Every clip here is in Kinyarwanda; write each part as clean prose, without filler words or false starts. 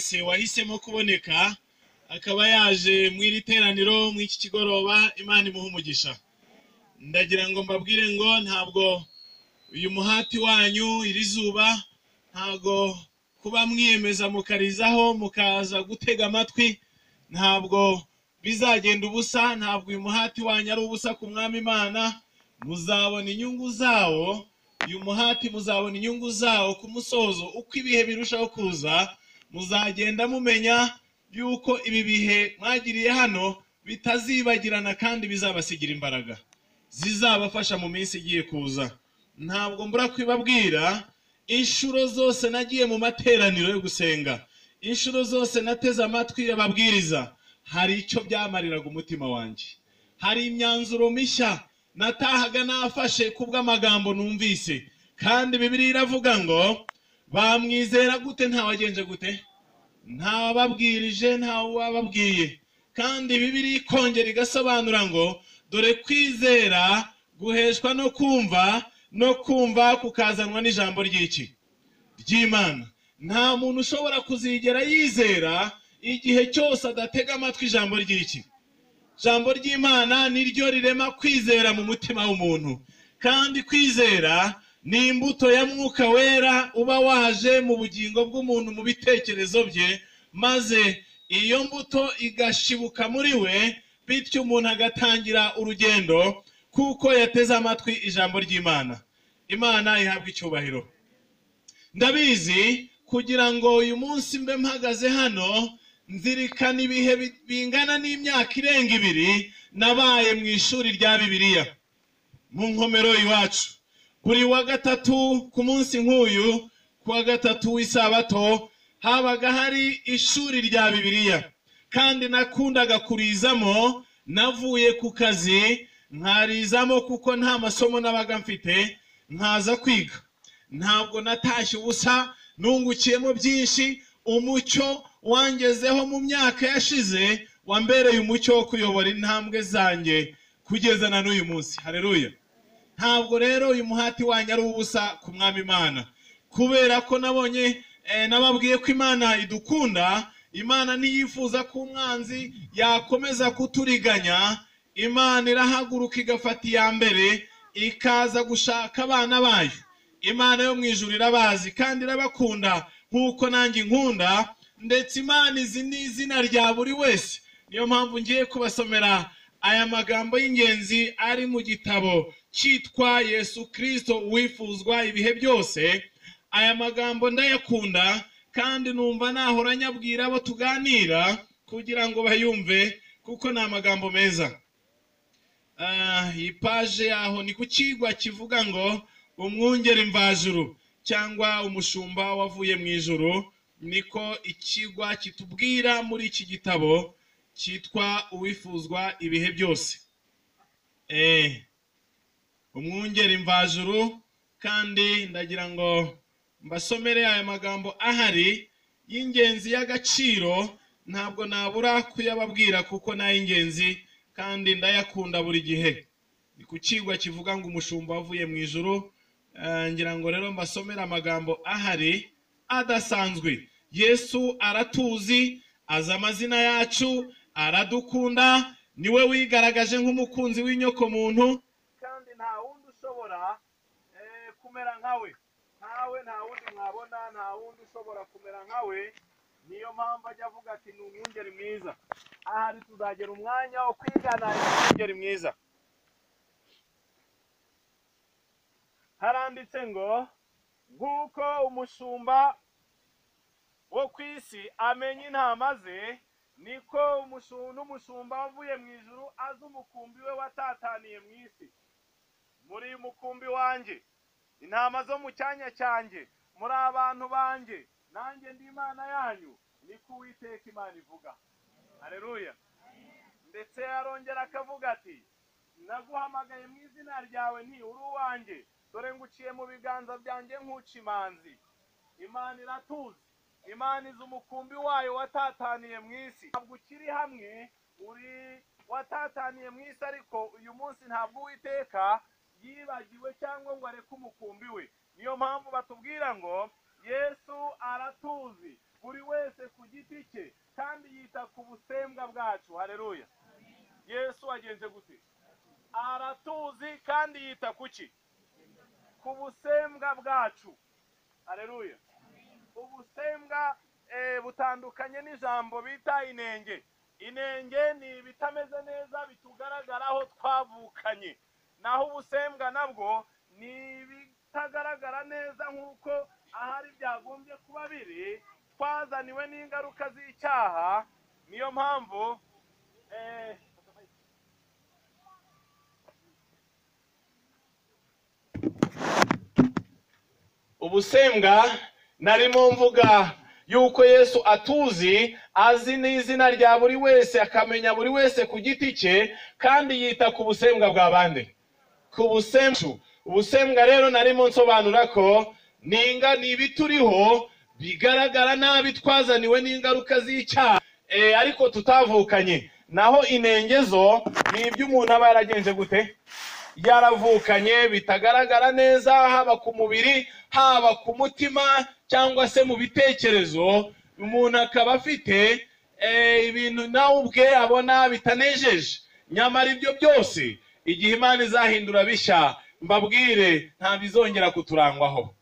wese wahisemo kuboneka akaba yaje mu iri teraniro mu iki kigoroba. Imana imuhe umugisha. Ndagira ngo mbabwire ngo ntabwo uyu muhati wanyu iri zuba, ntabwo kuba mwiyemeza mukarizaho mukaza gutega amatwi, ntabwo bizagenda ubusa. Ntabwo uyu muhati wanyu ari ubusa ku Mwami Imana. Muzabona inyungu zawo. Uyu muhati muzabona inyungu zawo ku musozo. Uko ibihe birushaho kuza, muzagenda mumenya yuko ibi bihe mwagiriye hano bitazibagirana kandi bizabasigira imbaraga zizabafasha mu minsi igiye kuza. Ntabwo mbura kwibabwira inshuro zose nagiye mu materaniro yo gusenga, inshuro zose nateze amatwi y'ababwiriza, hari icyo byamariraga umutima wanjye. Hari imyanzuro mishya natahaga nafashe kubw'amagambo numvise. Kandi Bibiliya iravuga ngo bamwizera gute ntawagenje gute? Ntawababwirije, ntawababwiye. Kandi Bibiliya ikongera igasobanura ngo dore kwizera guheshwa no kumva, no kumva kukazanwa n'ijambo ry'iki? Ry'Imana. Nta muntu ushobora kuzigera yizera igihe cyose adatega amatwi ijambo ry'iki? Ijambo ry'Imana niryo rirema kwizera mu mutima w'umuntu. Kandi kwizera ni imbuto ya Mwuka Wera uba waje mu bugingo bw'umuntu, mu bitekerezo bye, maze iyo mbuto igashibuka muri we, bityo umuntu agatangira urugendo kuko yateze amatwi ijambo ry'Imana. Imana ihabwe icyubahiro. Ndabizi kugira ngo uyu munsi mbe mpagaze hano nzirikana ibihe bingana n'imyaka irenga 2 nabaye mu ishuri rya Bibiliya mu nkomero iwacu. Buri wa gatatu ku munsi nk'uyu, ku wa gatatu w'isabato, habaga hari ishuri rya Bibiliya. Kandi nakundaga kurizamo. Navuye ku kazi nkarizamo kuko nta masomo nabaga mfite, nkaza kwiga. Ntabwo natashye ubusa, nungukiyemo byinshi. Umucyo wangezeho mu myaka yashize wambereye umucyo wo kuyobora intambwe zanjye kugeza na n'uyu munsi. Haleluya. Ntabwo rero uyu muhati wanyu ari ubusa ku Mwami Imana, kubera ko nababwiye ko Imana idukunda. Imana ntiyifuza ko umwanzi yakomeza kuturiganya. Imana irahaguruka igafata iya mbere ikaza gushaka abana bayo. Imana yo mu ijuru irabazi kandi irabakunda nk'uko nanjye nkunda, ndetse Imana izi n'izina rya buri wese. Niyo mpamvu ngiye kubasomera aya magambo y'ingenzi ari mu gitabo cyitwa Yesu Kristo uwifuzwa ibihe byose. Aya magambo ndayakunda kandi numva nahora nyabwira abo tuganira kugira ngo bayumve kuko ni amagambo meza. Iyi paje yaho ni ku kigwa kivuga ngo umwungeri mvajuru cyangwa umushumba wavuye mu ijuru. Niko ikigwa kitubwira muri iki gitabo cyitwa uwifuzwa ibihe byose. Umwungeri mvajuru. Kandi ndagira ngo mbasomere aya magambo ahari y'ingenzi y'agaciro. Ntabwo nabura kuyababwira kuko na ingenzi kandi ndayakunda buri gihe. Ni ku kigwa kivuga ngo umushumba wavuye mu ijuru. Ngira ngo rero mbasomere amagambo ahari adasanzwe. Yesu aratuzi, azi amazina yacu, aradukunda, niwe wigaragaje nk'umukunzi w'inyoko muntu, kandi nta wundi ushobora kumera nkawe. Nta wundi mwabona, nta wundi ushobora kumera nkawe. Niyo mpamvu ajya avuga ati ni umwungeri mwiza. Ahari tuzagera umwanya wo kwigana umwungeri mwiza. Haranditse ngo nk'uko umushumba wo ku isi amenya intama ze, niko n'umushumba wavuye mu ijuru azi umukumbi we watataniye mu isi. Muri uyu mukumbi wanjye, intama zo mu cyanya cyanjye, muri abantu banjye, nanjye ndi Imana yanyu, niko Uwiteka Imana ivuga. Haleluya. Ndetse arongera akavuga ati naguhamagaye mu izina ryawe nti uri uwanjye, dore nguciye mu biganza byanjye nk'uca imanzi. Imana iratuzi. Imana izi umukumbi wayo watataniye mu isi. Ntabwo ukiri hamwe, uri watataniye mu isi, ariko uyu munsi ntabwo Uwiteka yibagiwe cyangwa ngo areke umukumbi we. Niyo mpamvu batubwira ngo Yesu aratuzi, buri wese ku giti cye kandi yita ku busembwa bwacu. Haleluya. Yesu wagenze gute? Aratuzi kandi yita kuki? Ku busembwa bwacu. Haleluya. Ubusembwa butandukanye n'ijambo bita inenge. Inenge ni ibitameze neza bitugaragaraho twavukanye, naho ubusembwa nabwo ni ibitagaragara neza nk'uko ahari byagombye kuba biri, twazaniwe n'ingaruka z'icyaha. Niyo mpamvu ubusembwa narimo mvuga yuko Yesu atuzi, azi n'izina rya buri wese, akamenya buri wese ku giti cye, kandi yita ku busembwa bwa bande? Ku busembwa. Ubusembwa rero narimo nsobanura ko ni ibituriho bigaragara nabi twazaniwe n'ingaruka z'icyaha ariko tutavukanye. Naho inengezo ni ibyo umuntu aba yaragenje gute? Yaravukanye, bitagaragara neza haba ku mubiri, haba ku mutima, cyangwa se mu bitekerezo. Umuntu akaba afite ibintu nawe ubwe abona bitanejeje. Nyamara ibyo byose igihe Imana izahindura bishya, mbabwire nta bizongera kuturangwaho.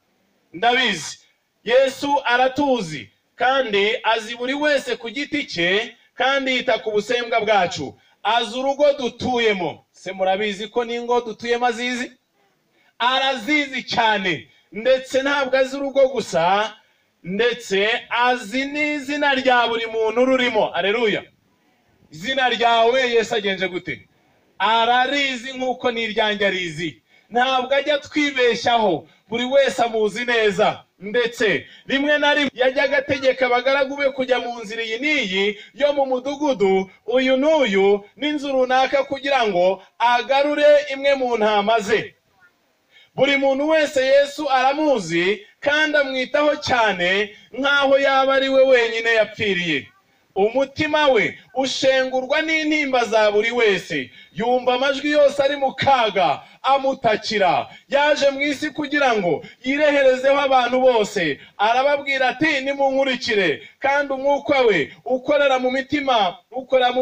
Ndabizi Yesu aratuzi kandi azi buri wese ku giti cye, kandi yita ku busembwa bwacu. Azi urugo dutuyemo. Se murabizi ko n'ingo dutuyemo azizi? Arazizi cyane. Ndetse ntabwo azi urugo gusa, ndetse azi n'izina rya buri muntu rurimo. Haleluya. Izina ryawe Yesu agenje gute? Ararizi nk'uko n'iryanjye arizi. Ntabwo ajya twibeshyaho, buri wese amuzi neza. Ndetse rimwe na rimwe yajyaga ategeka abagaragu be kujya mu nzira iyi n'iyi yo mu mudugudu uyu n'uyu n'inzu runaka, kugira ngo agarure imwe mu ntama ze. Buri muntu wese Yesu aramuzi kandi amwitaho cyane, nk'aho yaba ari we wenyine yapfiriye. Umutima we ushengurwa n'intimba za buri wese. Yumva amajwi yose ari mu kaga amutakira. Yaje mu isi kugira ngo yireherezeho abantu bose. Arababwira ati nimunkurikire. Kandi umwuka we ukorera mu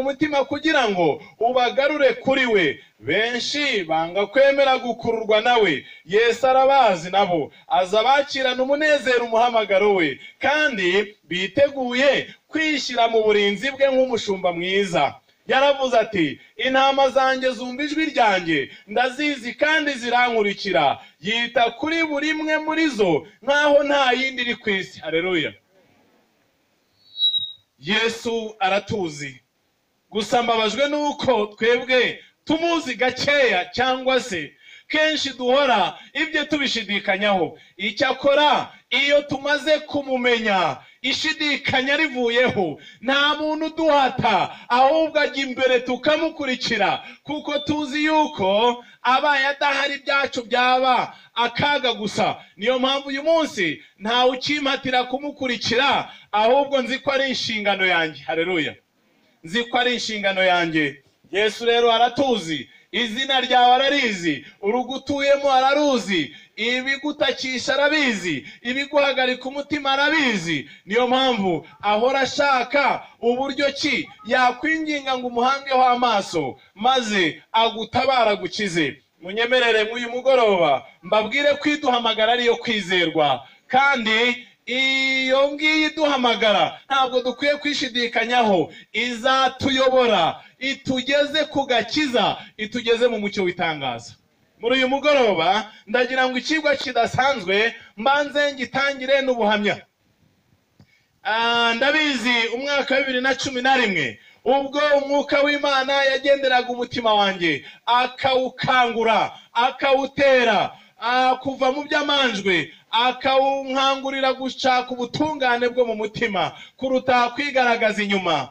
mutima kugira ngo ubagarure kuri we. Benshi banga kwemera gukururwa nawe. Yesu arabazi nabo, aza bakirana umunezero umuhamagaro we, kandi biteguye kwishyira mu burinzi bwe nk'umushumba mwiza. Yaravuze ati intama zanjye zumva ijwi ryanjye, ndazizi kandi zirankurikira. Yita kuri buri imwe muri zo nk'aho nta yindi iri ku isi. Haleluya. Yesu aratuzi. Gusa mbabajwe nuko twebwe tumuzi gakeya, cyangwa se kenshi duhora ibyo tubishidikanyaho. Icyakora iyo tumaze kumumenya, ishidikanya rivuyeho, nta muntu duhata, ahubwo ajya imbere tukamukurikira, kuko tuzi yuko abaye adahari byacu byaba akaga gusa. Niyo mpamvu uyu munsi ntawe ukimpatira kumukurikira, ahubwo nzi ko ari inshingano yanjye. Haleluya. Nzi ko ari inshingano yanjye. Yesu rero aratuzi. Izina ryawe ararizi, urugutuyemo araruzi, ibigutakisha arabizi, ibiguhagarika umutima arabizi. Niyo mpamvu ahora ashaka uburyo ki yakwinginga ngo umuhangeho amaso, maze agutabara gukize. Munyemerere mw'uyu mugoroba mbabwire kwiduhamagara ariyo kwizerwa, kandi iyo ngiyi iduhamagara ntabwo dukwiye kwishidikanyaho. Izatuyobora, itugeze ku gakiza, itugeze mu mucyo w'itangaza. Muri uyu mugoroba ndagira ngo ikigwa kidasanzwe mbanze ngitangire n'ubuhamya. Ndabizi umwaka wa 2011 ubwo umwuka w'Imana yagenderaga umutima wanjye, akawukangura, akawutera kuva mu by'amanjwe, akawunkangurira gushaka ubutungane bwo mu mutima kuruta kwigaragaza inyuma.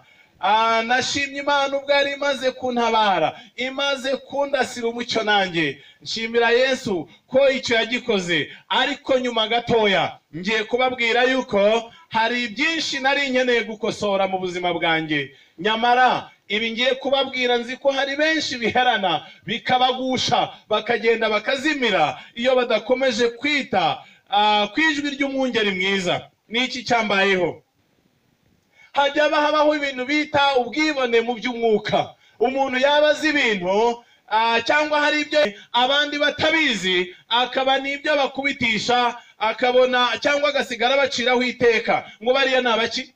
Nashimye Imana ubwo yari imaze kuntabara, imaze kundasira umucyo nanjye. Nshimira Yesu ko icyo yagikoze. Ariko nyuma gatoya ngiye kubabwira yuko hari byinshi nari nkeneye gukosora mu buzima bwanjye. Nyamara ibi ngiye kubabwira nzi ko hari benshi biherana bikabagusha, bakagenda bakazimira iyo badakomeje kwita kwijwi ry'umwungeri mwiza. Niki cyambayeho? hajya habaho ibintu bita ubwibone mu by'umwuka. Umuntu yaba azi ibintu cyangwa hari ibyo abandi batabizi, akaba n'ibyo bakubitisha, akabona cyangwa agasigara baciraho iteka ngo bariya ni abaki,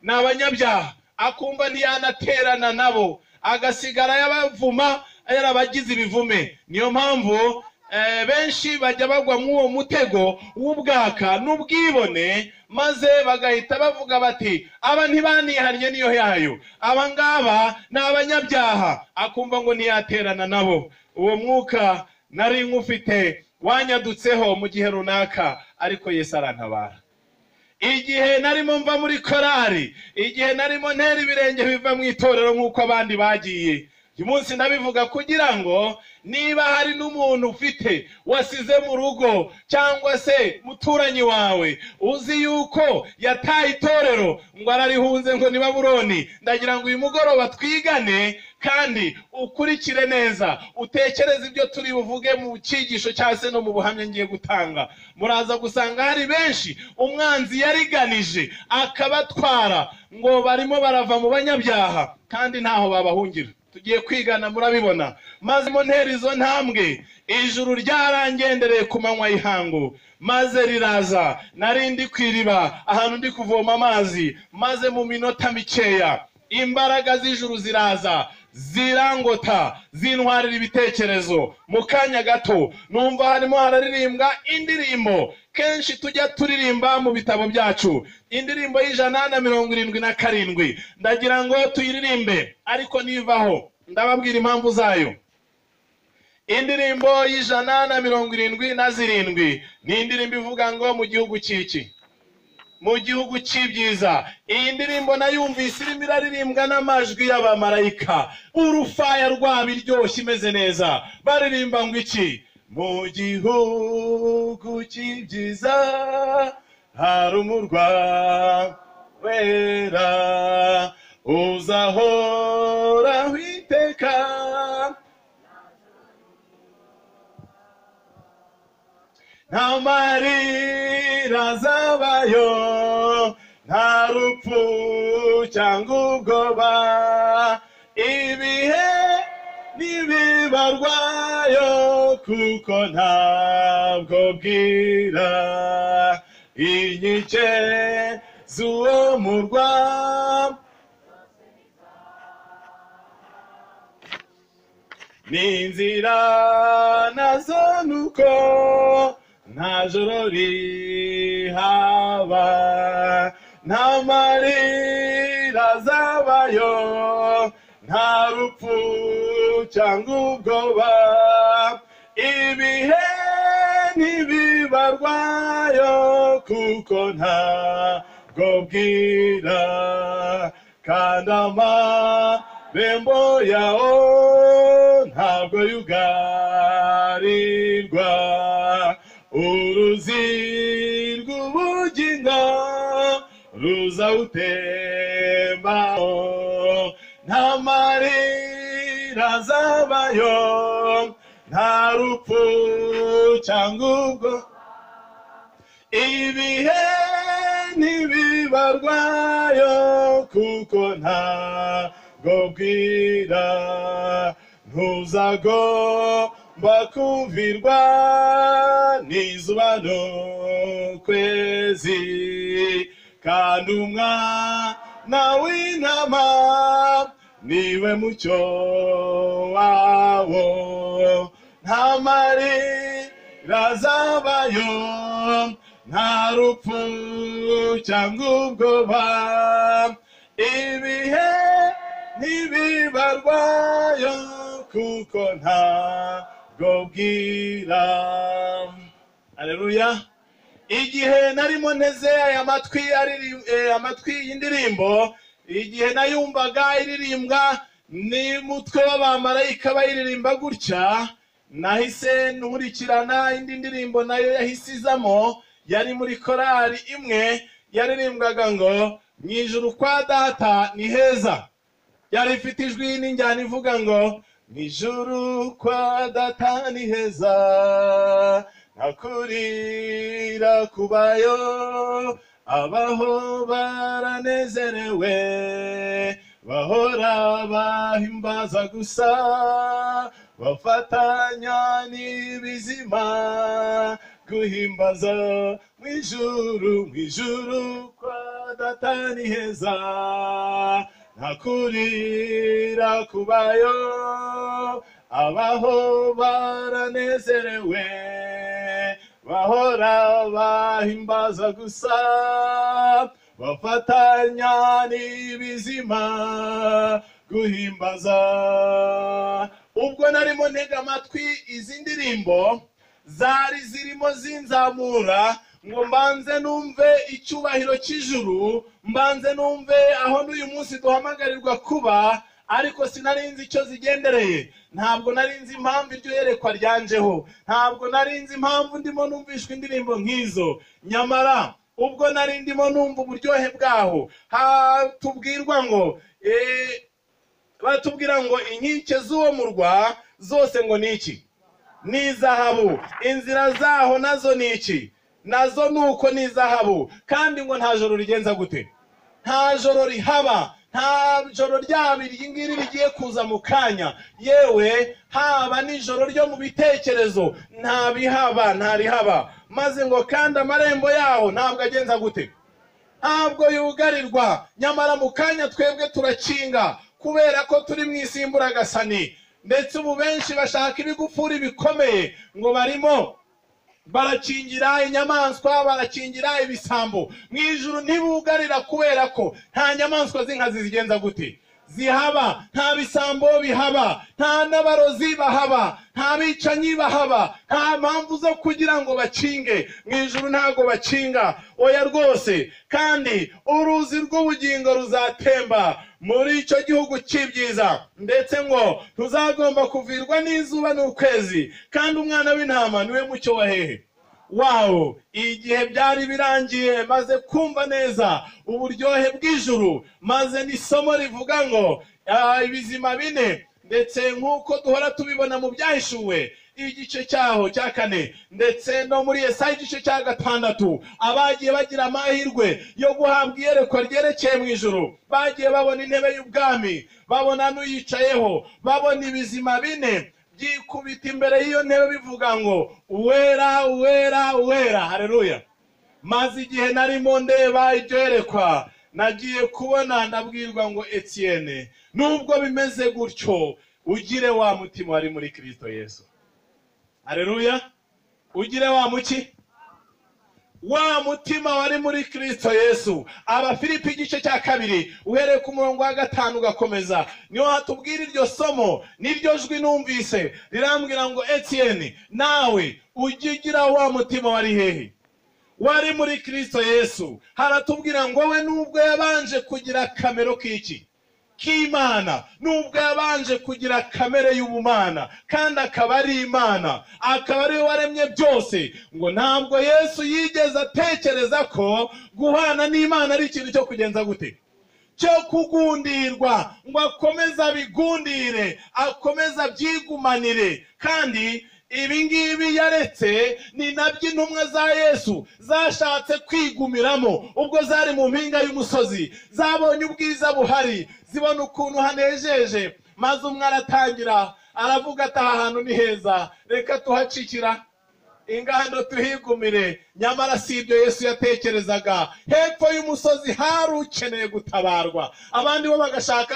ni abanyabyaha, akumva ntiyanaterana nabo, agasigara yabavuma yarabagize ibivume. Niyo mpamvu benshi bajya bagwa mw'uwo mutego w'ubwaka n'ubwibone, maze bagahita bavuga bati aba ntibanihannye niyo yayo, aba ngaba ni abanyabyaha, akumva ngo ntiyaterana nabo. Uwo mwuka nari nkufite wanyadutseho mu gihe runaka, ariko Yesu arantabara. Igihe narimo mva muri korari, igihe narimo ntera ibirenge biva mu itorero nk'uko abandi bagiye, uyu munsi ndabivuga kugira ngo niba hari n'umuntu ufite wasize mu rugo cyangwa se muturanyi wawe uzi yuko yataye itorero ngo ararihunze ngo ni Babuloni, ndagira ngo uyu mugoroba twigane kandi ukurikire neza, utekereze ibyo turi buvuge mu cyigisho cyangwa se no mu buhamya ngiye gutanga. Muraza gusanga hari benshi umwanzi yariganije akabatwara ngo barimo barava mu banyabyaha kandi ntaho babahungira. Tugiye kwigana, murabibona. Maze mu ntera izo ntambwe, ijuru ryarangendereye ku manywa y'ihangu, maze riraza. Narindi kwiriba ahantu ndi kuvoma amazi, maze mu minota mikeya imbaraga z'ijuru ziraza, zirangota, zintwarira ibitekerezo. Mu kanya gato numva harimo hararirimbwa indirimbo kenshi tujya turirimba mu bitabo byacu, indirimbo y'177. Ndagira ngo tuyiririmbe, ariko nivaho ndababwira impamvu zayo. Indirimbo y'177 ni indirimbo ivuga ngo mu gihugu cy'iki, mu gihugu cy'ibyiza. Iyi ndirimbo nayumvise irimo iraririmbwa n'amajwi y'abamarayika, urufaya rwabo iryoshye imeze neza. Baririmba ngo iki? Mu gihugu cy'ibyiza hari umurwa wera, uzahoraho iteka, nta marira azabayo, nta rupfu cyangwa ubwoba, ibihe ntibibarwayo, kuko ntabwo bwira inkike z'uwo murwa, n'inzira nazo nuko nta joro rihaba, nta marira azabayo, nta rupfu cyangwa ubwoba, ibihe ntibibarwayo, kuko ntabwo bwira, kandi amarembo yawo ntabwo yugarirwa, uruzi rw'ubugingo ruzawutembaho, nta marira azabayo, nta rupfu cyangwa ubwo, ibihe ntibibarwayo, kuko ntabwo bwira, ntuzagomba kumvirwa n'izuba n'ukwezi, kandi umwana w'intama niwe mucyo wawo, nta marira azabayo, nta rupfu cyangwa ubwoba, ibihe ntibibarwayo, kuko ntabwo bwira. Haleluya. Igihe narimo nteze aya amatwi y'indirimbo, igihe nayumvaga iririmbwa n'umutwe w'abamarayika bayiririmba gutya, nahise nkurikirana indi ndirimbo nayo yahise izamo, yari muri korari imwe yaririmbwaga ngo mu ijuru kwa data ni heza. Yari ifite ijwi n'injyana ivuga ngo mu ijuru kwa data ni heza, nta kurira kubayo, abaho baranezerewe, bahora bahimbaza gusa, bafatanya n'ibizima guhimbaza mu ijuru kwa Data ni heza, nta kurira kubayo, abaho baranezerewe, bahora bahimbaza gusa, bafatanya n'ibizima guhimbaza. Ubwo narimo ntega amatwi izi ndirimbo zari zirimo zinzamura, ngo mbanze numve icyubahiro cy'ijuru, mbanze numve aho n'uyu munsi duhamagarirwa kuba, ariko sinarinzi icyo zigendereye, ntabwo narinzi impamvu iryo yerekwa ryanjeho, ntabwo narinzi impamvu ndimo numvishwa indirimbo nk'izo. Nyamara ubwo nari ndimo numva uburyohe bwaho, batubwira ngo inkike z'uwo murwa zose ngo ni iki? Ni zahabu. Inzira zaho nazo ni iki? Nazo nuko ni zahabu. Kandi ngo nta joro rigenza gute? Nta joro rihaba, nta joro ryabiri ingiri rigiye kuza mu kanya, yewe haba n'ijoro ryo mu bitekerezo nta bihaba, nta rihaba. Maze ngo kandi amarembo yaho ntabwo agenza gute? Ntabwo yugarirwa. Nyamara mu kanya twebwe turakinga, kubera ko turi mu isi y'Imburagasani, ndetse ubu benshi bashaka ibigufuri bikomeye, ngo barimo barakingira inyamaswa, barakingira ibisambo. Mu ijuru ntibugarira, kubera ko nta nyamaswa z'inkazi zigenza gute? Zihaba, nta bisambo bihaba, nta n'abarozi bahaba, nta bicanyi bahaba, nta mpamvu zo kugira ngo bakinge. Mu ijuru ntago bakinga, oya rwose. Kandi uruzi rw'ubugingo ruzatemba muri icyo gihugu cy'ibyiza, ndetse ngo tuzagomba kuvirwa n'izuba n'ukwezi, kandi umwana w'intama niwe mucyo wa hehe? Wow! Igihe byari birangiye, maze kumva neza uburyohe bw'ijuru, maze n'isomo rivuga ngo ibizima bine, ndetse nk'uko duhora tubibona mu byahishuwe igice cyaho cya 4, ndetse no muri Yesaya igice cya 6, abagiye bagira amahirwe yo guhabwa iyerekwa ryerekeye mu ijuru, bagiye babona intebe y'ubwami, babona n'uyicayeho, babona ibizima bine byikubita imbere y'iyo ntebe bivuga ngo uwera, uwera, uwera. Haleluya! Maze igihe narimo ndeba iryo yerekwa, nagiye kubona ndabwirwa ngo Etienne, nubwo bimeze gutyo, ugire wa mutima wari muri Kristo Yesu. Haleluya! Ugire wa muki? Wa mutima wari muri Kristo Yesu. Abafilipi igice cya 2 uhereye ku murongo wa 5 ugakomeza, niho hatubwira iryo somo. Niryo jwi numvise rirambwira ngo Etienne, nawe ugigira wa mutima wari hehe? Wari muri Kristo Yesu. Haratubwira ngo we nubwo yabanje kugira kamero k'iki? K'Imana. Nubwo yabanje kugira kamere y'ubumana, kandi akaba ari Imana, akaba ari we waremye byose, ngo ntabwo Yesu yigeze atekereza ko guhana n'Imana ari ikintu cyo kugenza gute? Cyo kugundirwa, ngo akomeze abigundire, akomeze abyigumanire. Kandi ibi ngibi yaretse ni nabyo intumwa za Yesu zashatse kwigumiramo ubwo zari mu mpinga y'umusozi, zabonye ubwiza buhari, zibona ukuntu hanejeje, maze umwe aratangira aravuga ati aha hantu ni heza, reka tuhacikira ingando tuhigumire. Nyamara si ibyo Yesu yatekerezaga. Hepfo y'umusozi hari ukeneye gutabarwa, abandi bo bagashaka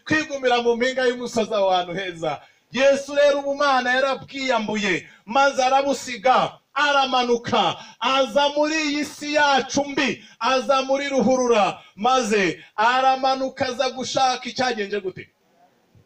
kwigumira mu mpinga y'umusozi aho hantu heza. Yesu rero ubumana yarabwiyambuye, maze arabusiga, aramanuka, aza muri iyi si yacu mbi, aza muri ruhurura, maze aramanuka aza gushaka icyagenje gute?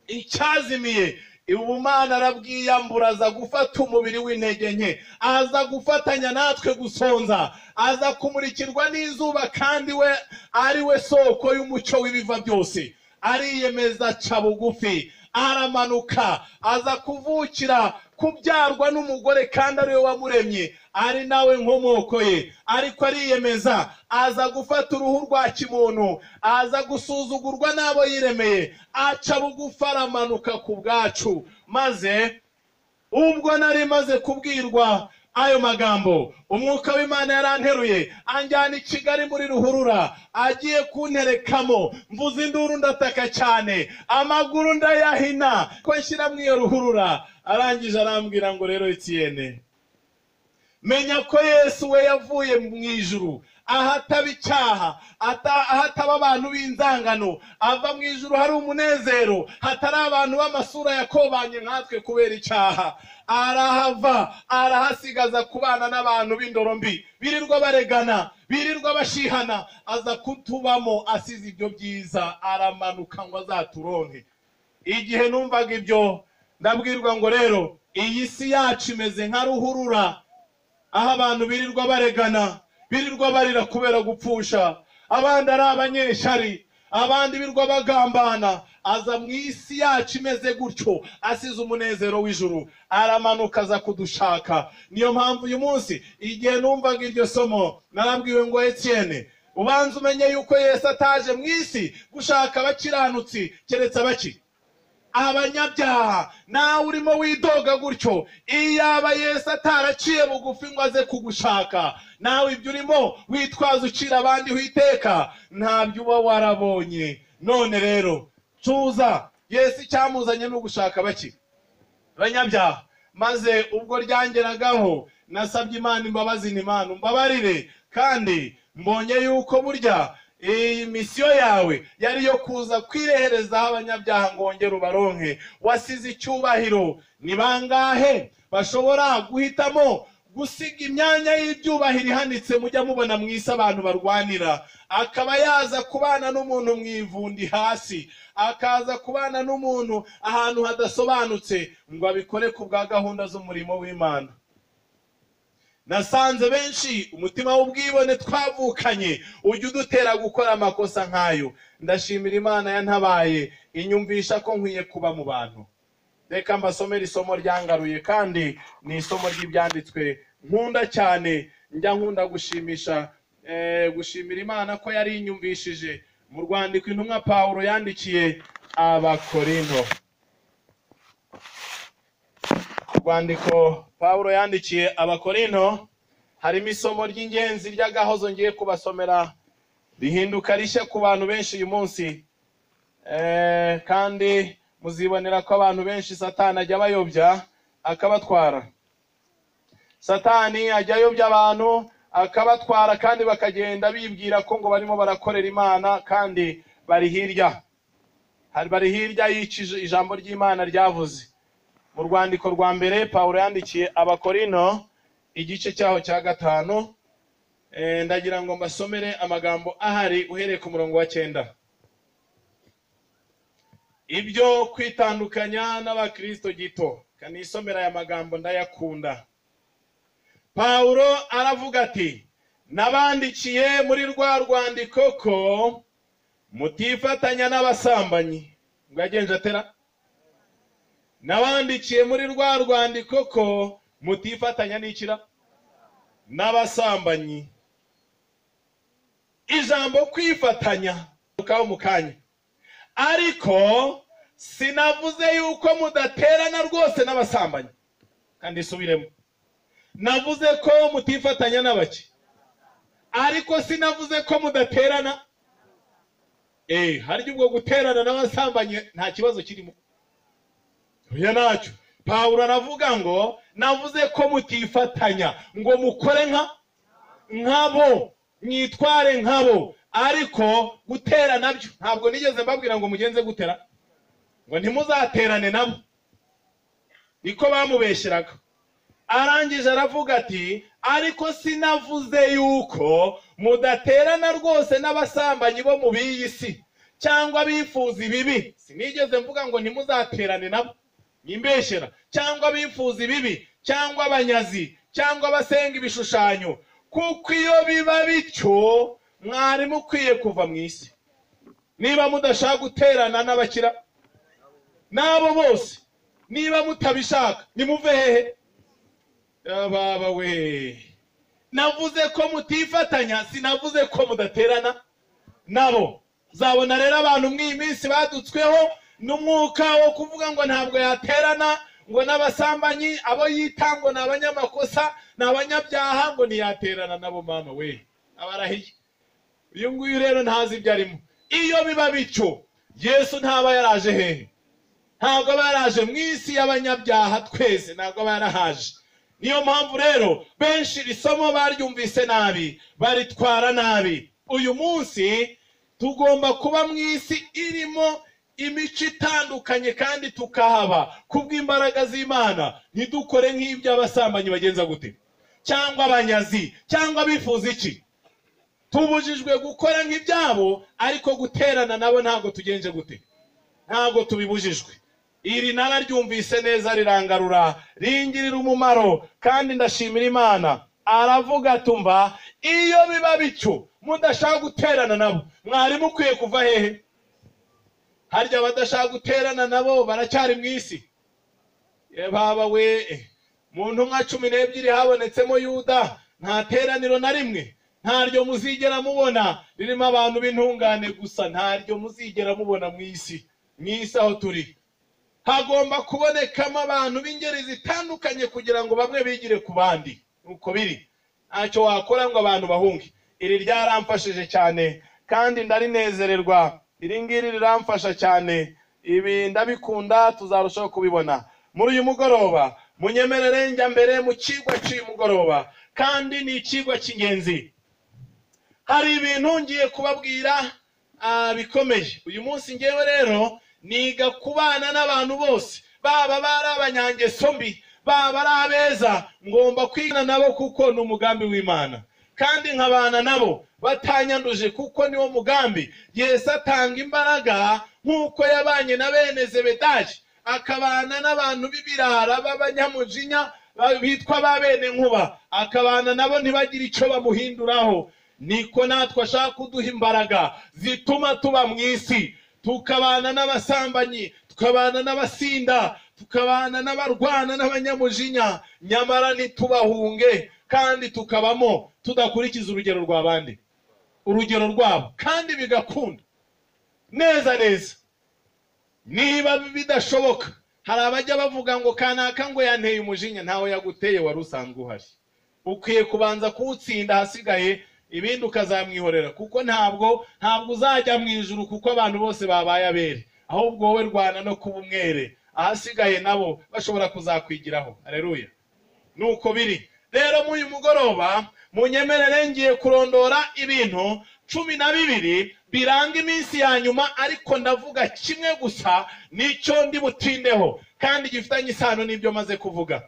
Icyazimiye. Ubumana arabwiyambura, aza gufata umubiri w'intege nke, aza gufatanya natwe gusonza, aza kumurikirwa n'izuba, kandi we ari we soko y'umucyo w'ibiva byose. Ariyemeza aca bugufi, aramanuka, aza kuvukira, kubyarwa n'umugore, kandi ari we wamuremye, ari nawe nkomoko ye. Ariko ariyemeza, aza gufata uruhu rwa kimuntu, aza gusuzugurwa n'abo yiremeye, aca bugufi, aramanuka ku bwacu. Maze ubwo nari maze kubwirwa ayo magambo umwuka w'Imana yaranteruye anjyana i Kigali muri ruhurura, agiye kunterekamo, mvuza induru ndataka cyane, amaguru ndayahina ko nshyira mu iyo ruhurura. Arangije arambwira ngo rero Etienne, menya ko Yesu we yavuye mu ijuru ahataba icyaha, ahataba abantu b'inzangano, ava mu ijuru hari umunezero, hatari abantu b'amasura yakobanye nkatwe kubera icyaha. Arahava arahasigaza kubana n'abantu b'indoro mbi, birirwa baregana, birirwa bashihana, aza kutubamo asize ibyo byiza, aramanuka ngo azaturonke. Igihe numvaga ibyo ndabwirwa ngo rero iyi si yacu imeze nka ruhurura, aho abantu birirwa baregana, birirwa barira kubera gupfusha, abandi ari abanyeshari, abandi birirwa bagambana. Aza mu isi yacu imeze gutyo, asize umunezero w'ijuru, aramanuka aza kudushaka. Niyo mpamvu uyu munsi igihe numvaga iryo somo narabwiwe ngo Etienne, ubanza umenye yuko Yesu ataje mu isi gushaka abakiranutsi, keretse abaki abanyabyaha. Nawe urimo widoga gutyo, iyaba Yesu ataraciye bugufi ngo aze kugushaka, nawe ibyo urimo witwaza ucira abandi witeka, ntabyo uba warabonye. None rero tuza, Yesu cyamuzanye no gushaka baki abanyabyaha. Maze ubwo ryangeragaho nasabye Imana imbabazi, n'Imana umbabarire, kandi mbonye yuko burya iyi misiyo yawe yari yo kuza kwireherezaho abanyabyaha ngo wongere ubaronke. Wasize icyubahiro. Ni bangahe bashobora guhitamo gusiga imyanya y'ibyubahiro ihanitse mujya mubona mu isi abantu barwanira, akaba yaza kubana n'umuntu mu ivundi hasi, akaza kubana n'umuntu ahantu hadasobanutse ngo abikore ku bwa gahunda z'umurimo w'Imana? Nasanze benshi umutima w'ubwibone twavukanye ujya udutera gukora amakosa nk'ayo. Ndashimira Imana yantabaye inyumvisha ko nkwiye kuba mu bantu. Reka mbasomere isomo ryangaruye, kandi ni isomo ry'ibyanditswe nkunda cyane. Njya nkunda gushimira Imana ko yari inyumvishije mu rwandiko intumwa Pawulo yandikiye Abakorinto. Rwandiko Pawulo yandikiye Abakorinto harimo isomo ry'ingenzi ry'agahozo ngiye kubasomera, rihinduka rishya ku bantu benshi uyu munsi. Kandi muzibonera ko abantu benshi Satani ajya bayobya akabatwara. Satani ajya ayobya abantu akabatwara, kandi bakagenda bibwira ko ngo barimo barakorera Imana, kandi bari hirya y'icyo ijambo ry'Imana ryavuze. Mu rwandiko rwa mbere Pawulo yandikiye Abakorinto igice cyaho cya 5, ndagira ngo mbasomere amagambo ahari uhereye ku murongo wa 9. Ibyo kwitandukanya n'abakristo gito. Kanisomera aya magambo ndayakunda. Pawulo aravuga ati, nabandikiye muri rwa rwandiko ko mutifatanya n'abasambanyi. Ngagenje atera, nabandikiye muri rwa rwandiko ko mutifatanya n'ikira n'abasambanyi. Ijambo kwifatanya ukaho mukanya, ariko sinavuze yuko mudaterana rwose n'abasambanyi. Kandi subiremo, navuze ko mutifatanya n'abaki, ariko sinavuze ko mudaterana. Harya ubwo guterana n'abasambanyi nta kibazo kirimo? Oya nacyo. Pawulo aravuga ngo navuze ko mutifatanya, ngo mukore nkabo, mwitware nkabo, ariko gutera nabyo ntabwo nigeze mbabwira ngo mugenze gutera, ngo ntimuzaterane nabo. Niko bamubeshyeraga. Arangije aravuga ati, ariko sinavuze yuko mudaterana rwose n'abasambanyi bo mu biyi si, cyangwa bifuza ibibi. Sinigeze mvuga ngo ntimuzaterane nabo, nimbeshyera. Cyangwa bifuza ibibi, cyangwa abanyazi, cyangwa abasenga ibishushanyo. Kuko iyo biba bityo mwari mukwiye kuva mu isi. Niba mudashaka guterana n'abakira nabo bose, niba mutabishaka nimuve hehe? Baba we, navuze ko mutifatanya, sinavuze ko mudaterana nabo. Zabona rero abantu mw'iyi minsi badutsweho n'umwuka wo kuvuga ngo ntabwo yaterana, ngo n'abasambanyi abo yita ngo ni abanyamakosa ni abanyabyaha ngo ntiyaterana nabo. Mama we abarahiye, uyu nguyu rero ntazi ibyo arimo. Iyo biba bityo Yesu ntaba yaraje hehe? Ntabwo aba yaraje mu isi y'abanyabyaha twese, ntabwo aba yarahaje. Niyo mpamvu rero benshi risomo baryumvise nabi, baritwara nabi. Uyu munsi tugomba kuba mu isi irimo imico itandukanye kandi tukahaba kubw'imbaraga z'Imana. Ntidukore nk'ibyo abasambanyi bagenza gute, cyangwa abanyazi, cyangwa bifuza iki. Tubujijwe gukora nk'ibyabo, ariko guterana nabo ntabwo tugenje gute, ntabwo tubibujijwe. Iri nararyumvise neza, rirangarura, ringirira umumaro, kandi ndashimira Imana. Aravuga tumva, iyo biba bityo mudashaka guterana nabo, mwari mukwiye kuva hehe? Harya abadashaka guterana nabo baracyari mu isi? Baba we, mu ntumwa 12 habonetsemo Yuda, nta teraniro na rimwe, ntaryo muzigera mubona ririmo abantu b'intungane gusa, ntaryo muzigera mubona mu isi. Mu isi aho turi hagomba kubonekamo abantu b'ingeri zitandukanye kugira ngo bamwe bigire ku bandi. Uko biri ntacyo wakora ngo abantu bahunge. Iri ryaramfashije cyane kandi ndarinezererwa. Iri ngiri riramfasha cyane, ibi ndabikunda, tuzarushaho kubibona. Muri uyu mugoroba munyemerere njya mbere mu kigwa cy'uyu mugoroba, kandi ni ikigwa cy'ingenzi. Hari ibintu ngiye kubabwira bikomeye. Uyu munsi ngewe rero niga kubana n'abantu bose, baba bari abanyangeso mbi, baba ari abeza. Ngomba kwigana nabo kuko ni umugambi w'Imana, kandi nkabana nabo batanyanduje kuko niwo mugambi. Yesu atanga imbaraga nk'uko yabanye na bene Zebedayi, akabana n'abantu b'ibirara b'abanyamujinya bitwa ba bene Nkuba, akabana nabo ntibagire icyo bamuhinduraho. Niko natwe ashaka kuduha imbaraga zituma tuba mu isi, tukabana n'abasambanyi, tukabana n'abasinda, tukabana n'abarwana n'abanyamujinya, nyamara ntitubahunge, kandi tukabamo tudakurikiza urugero rw'abandi, urugero rwabo, kandi bigakunda neza neza. Niba bidashoboka, hari abajya bavuga ngo kanaka ngo yanteye umujinya. Ntawe yaguteye, wari usanzwe uhari. Ukwiye kubanza kuwutsinda, hasigaye ibindi ukazamwihorera, kuko ntabwo uzajya mu ijuru kuko abantu bose babaye abere, ahubwo wowe rwana no kuba umwere, ahasigaye nabo bashobora kuzakwigiraho. Haleluya. Nuko biri rero muri uyu mugoroba munyemerere ngiye kurondora ibintu 12 biranga iminsi ya nyuma, ariko ndavuga kimwe gusa nicyo ndi butindeho kandi gifitanye isano n'ibyo maze kuvuga.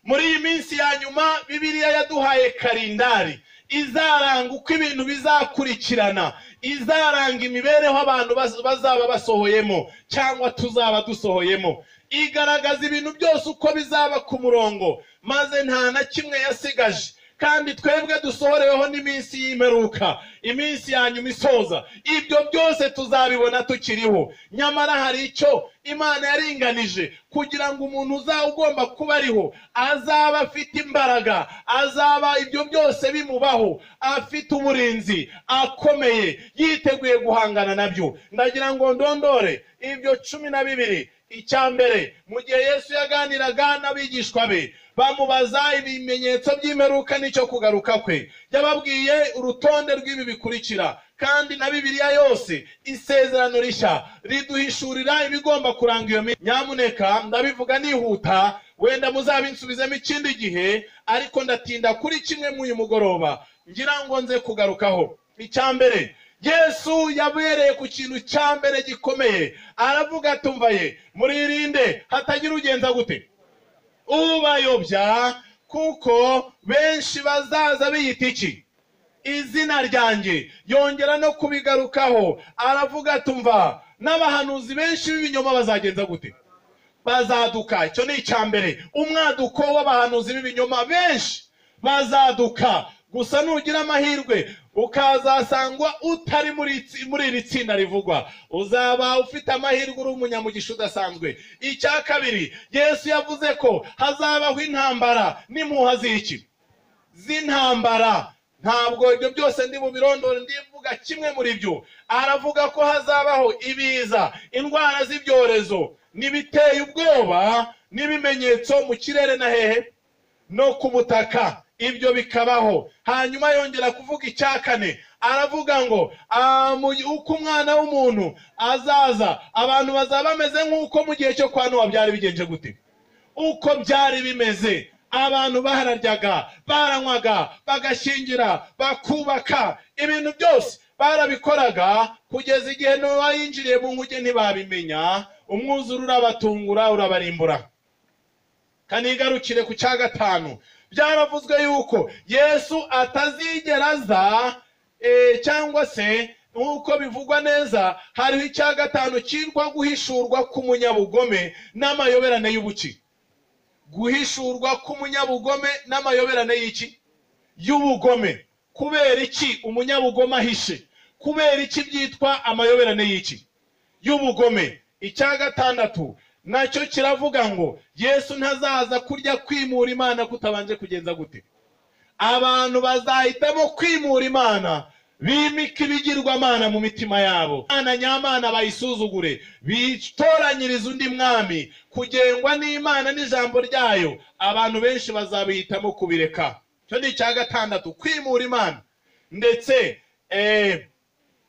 Muri iyi minsi ya nyuma Bibiliya yaduhaye kalendari izaranga uko ibintu bizakurikirana, izaranga imibereho abantu bazaba basohoyemo cyangwa tuzaba dusohoyemo, igaragaza ibintu byose uko bizaba ku murongo, maze nta na kimwe yasigaje. Kandi twebwe dusohoreweho n'iminsi y'imperuka, iminsi ya nyuma isoza. Ibyo byose tuzabibona tukiriho. Nyamara hari icyo Imana yaringanije kugira ngo umuntu ugomba kuba ariho azaba afite imbaraga, azaba ibyo byose bimubaho, afite uburinzi, akomeye, yiteguye guhangana nabyo. Ndagira ngo ndondore ibyo 12. Icyambere, mu gihe Yesu yaganiraga n'abigishwa be, bamubaza ibimenyetso by'imperuka n'icyo kugaruka kwe, yababwiye urutonde rw'ibi bikurikira. Kandi na Bibiliya yose, isezerano rishya, riduhishurira ibigomba kuranga iyo minsi. Nyamuneka ndabivuga nihuta, wenda muzabinsubizemo ikindi gihe, ariko ndatinda kuri kimwe mu uyu mugoroba ngira ngo nze kugarukaho. Icyambere, Yesu yabereye ku kintu cya mbere gikomeye. Aravuga tumvaye, muririnde hatagira ugenza gute, ubayobya, kuko benshi bazaza biyita iki, izina ryanjye. Yongera no kubigarukaho, aravuga tumva n'abahanuzi benshi b'ibinyoma bazagenza gute, bazaduka. Icyo ni icyambere, umwaduko w'abahanuzi b'ibinyoma benshi bazaduka. Gusa nugira amahirwe ukazasangwa utari muri iri tsinda rivugwa, uzaba ufite amahirwe, uri umunyamugisha udasanzwe. Icya kabiri, Yesu yavuze ko hazabaho intambara n'impuha z'intambara. Ntabwo ibyo byose ndi bubirondore, ndivuga kimwe muri byo. Aravuga ko hazabaho ibiza, indwara z'ibyorezo n'ibiteye ubwoba n'ibimenyetso mu kirere na hehe no ku butaka. Ibyo bikabaho. Hanyuma yongera kuvuga icya kane, aravuga ngo uko umwana w'umuntu azaza, abantu bazaba bameze nk'uko mu gihe cyo kwa Nowa byari bigenje gute? Uko byari bimeze, abantu bahararyaga, baranywaga, bagashyingira, bakubaka, ibintu byose barabikoraga kugeza igihe Nowa yinjiriye mu nkuge ntibabimenya, umwuzure urabatungura urabarimbura. Kanigarukire ku cya gatanu, byaravuzwe yuko Yesu atazigera aza, cyangwa se nk'uko bivugwa neza, hariho icya gatanu cyitwa guhishurwa k'umunyabugome n'amayoberane y'ubuki. Guhishurwa k'umunyabugome n'amayoberane y'iki? Y'ubugome. Kubera iki umunyabugome ahishe? Kubera iki byitwa amayoberane y'iki? Y'ubugome. Icya gatandatu nacyo kiravuga ngo Yesu ntazaza kurya kwimura Imana kutabanje kugenza gute? Abantu bazahitamo kwimura Imana, bimika ibigirwamana mu mitima yabo, Imana nyamana bayisuzugure, bitoranyiriza undi mwami, kugengwa n'Imana n'ijambo ryayo. Abantu benshi bazabihitamo kubireka. Cyo ni icya gatandatu, kwimura Imana ndetse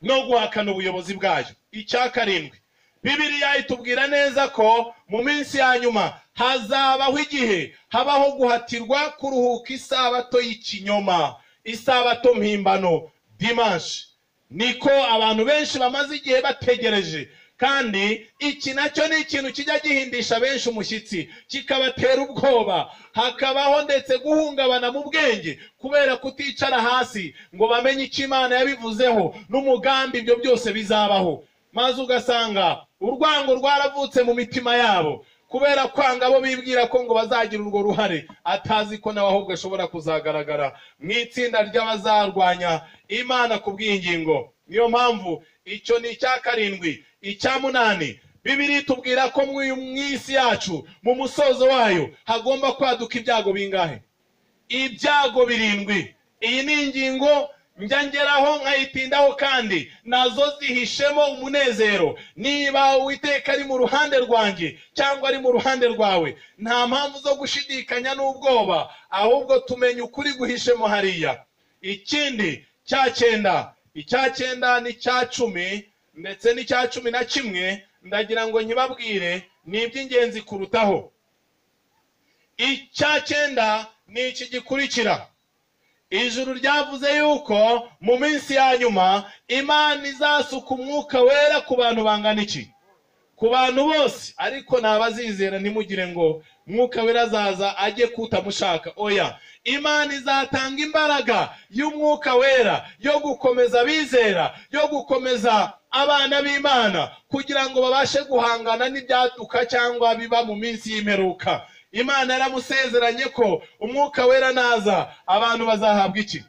no guhakana ubuyobozi bwayo. Icya karindwi, Bibiliya itubwira neza ko mu minsi ya nyuma hazabaho igihe habaho guhatirwa kuruhuka isabato y'ikinyoma, isabato mpimbano, dimanche. Niko abantu benshi bamaze igihe bategereje, kandi iki nacyo ni ikintu kijya gihindisha benshi umushyitsi, kikabatera ubwoba, hakabaho ndetse guhungabana mu bwenge kubera kuticara hasi ngo bamenye icyo Imana yabivuzeho n'umugambi ibyo byose bizabaho. Maze ugasanga urwango rwaravutse mu mitima yabo kubera kwanga abo bibwira ko ngo bazagira urwo ruhare, atazi ko nawe ahubwo ashobora kuzagaragara mu itsinda ry'abazarwanya Imana ku bw'ingingo. Niyo mpamvu icyo ni icya karindwi. Icya munani, Bibiliya itubwira ko mu isi yacu mu musozo wayo hagomba kwaduka ibyago bingahe? Ibyago 7. Iyi ni ingingo njya ngeraho nkayitindaho, kandi nazo zihishemo umunezero. Niba Uwiteka ari mu ruhande rwanjye cyangwa ari mu ruhande rwawe, nta mpamvu zo gushidikanya n'ubwoba, ahubwo tumenya ukuri guhishemo hariya. Ikindi cya cyenda, icya cyenda n'icya cumi ndetse n'icya 11 ndagira ngo nkibabwire, ni iby'ingenzi kurutaho. Icya cyenda ni iki gikurikira: ijuru ryavuze yuko mu minsi ya nyuma Imana izasuka umwuka wera ku bantu bangana iki? Ku bantu bose. Ariko nabazizera ntimugire ngo umwuka wera azaza ajye kutamushaka. Oya, Imana izatanga imbaraga y'umwuka wera yo gukomeza abizera, yo gukomeza abana b'Imana kugira ngo babashe guhangana n'ibyaduka cyangwa biba mu minsi y'imperuka. Imana yaramusezeranye ko umwuka wera naza abantu bazahabwa iki?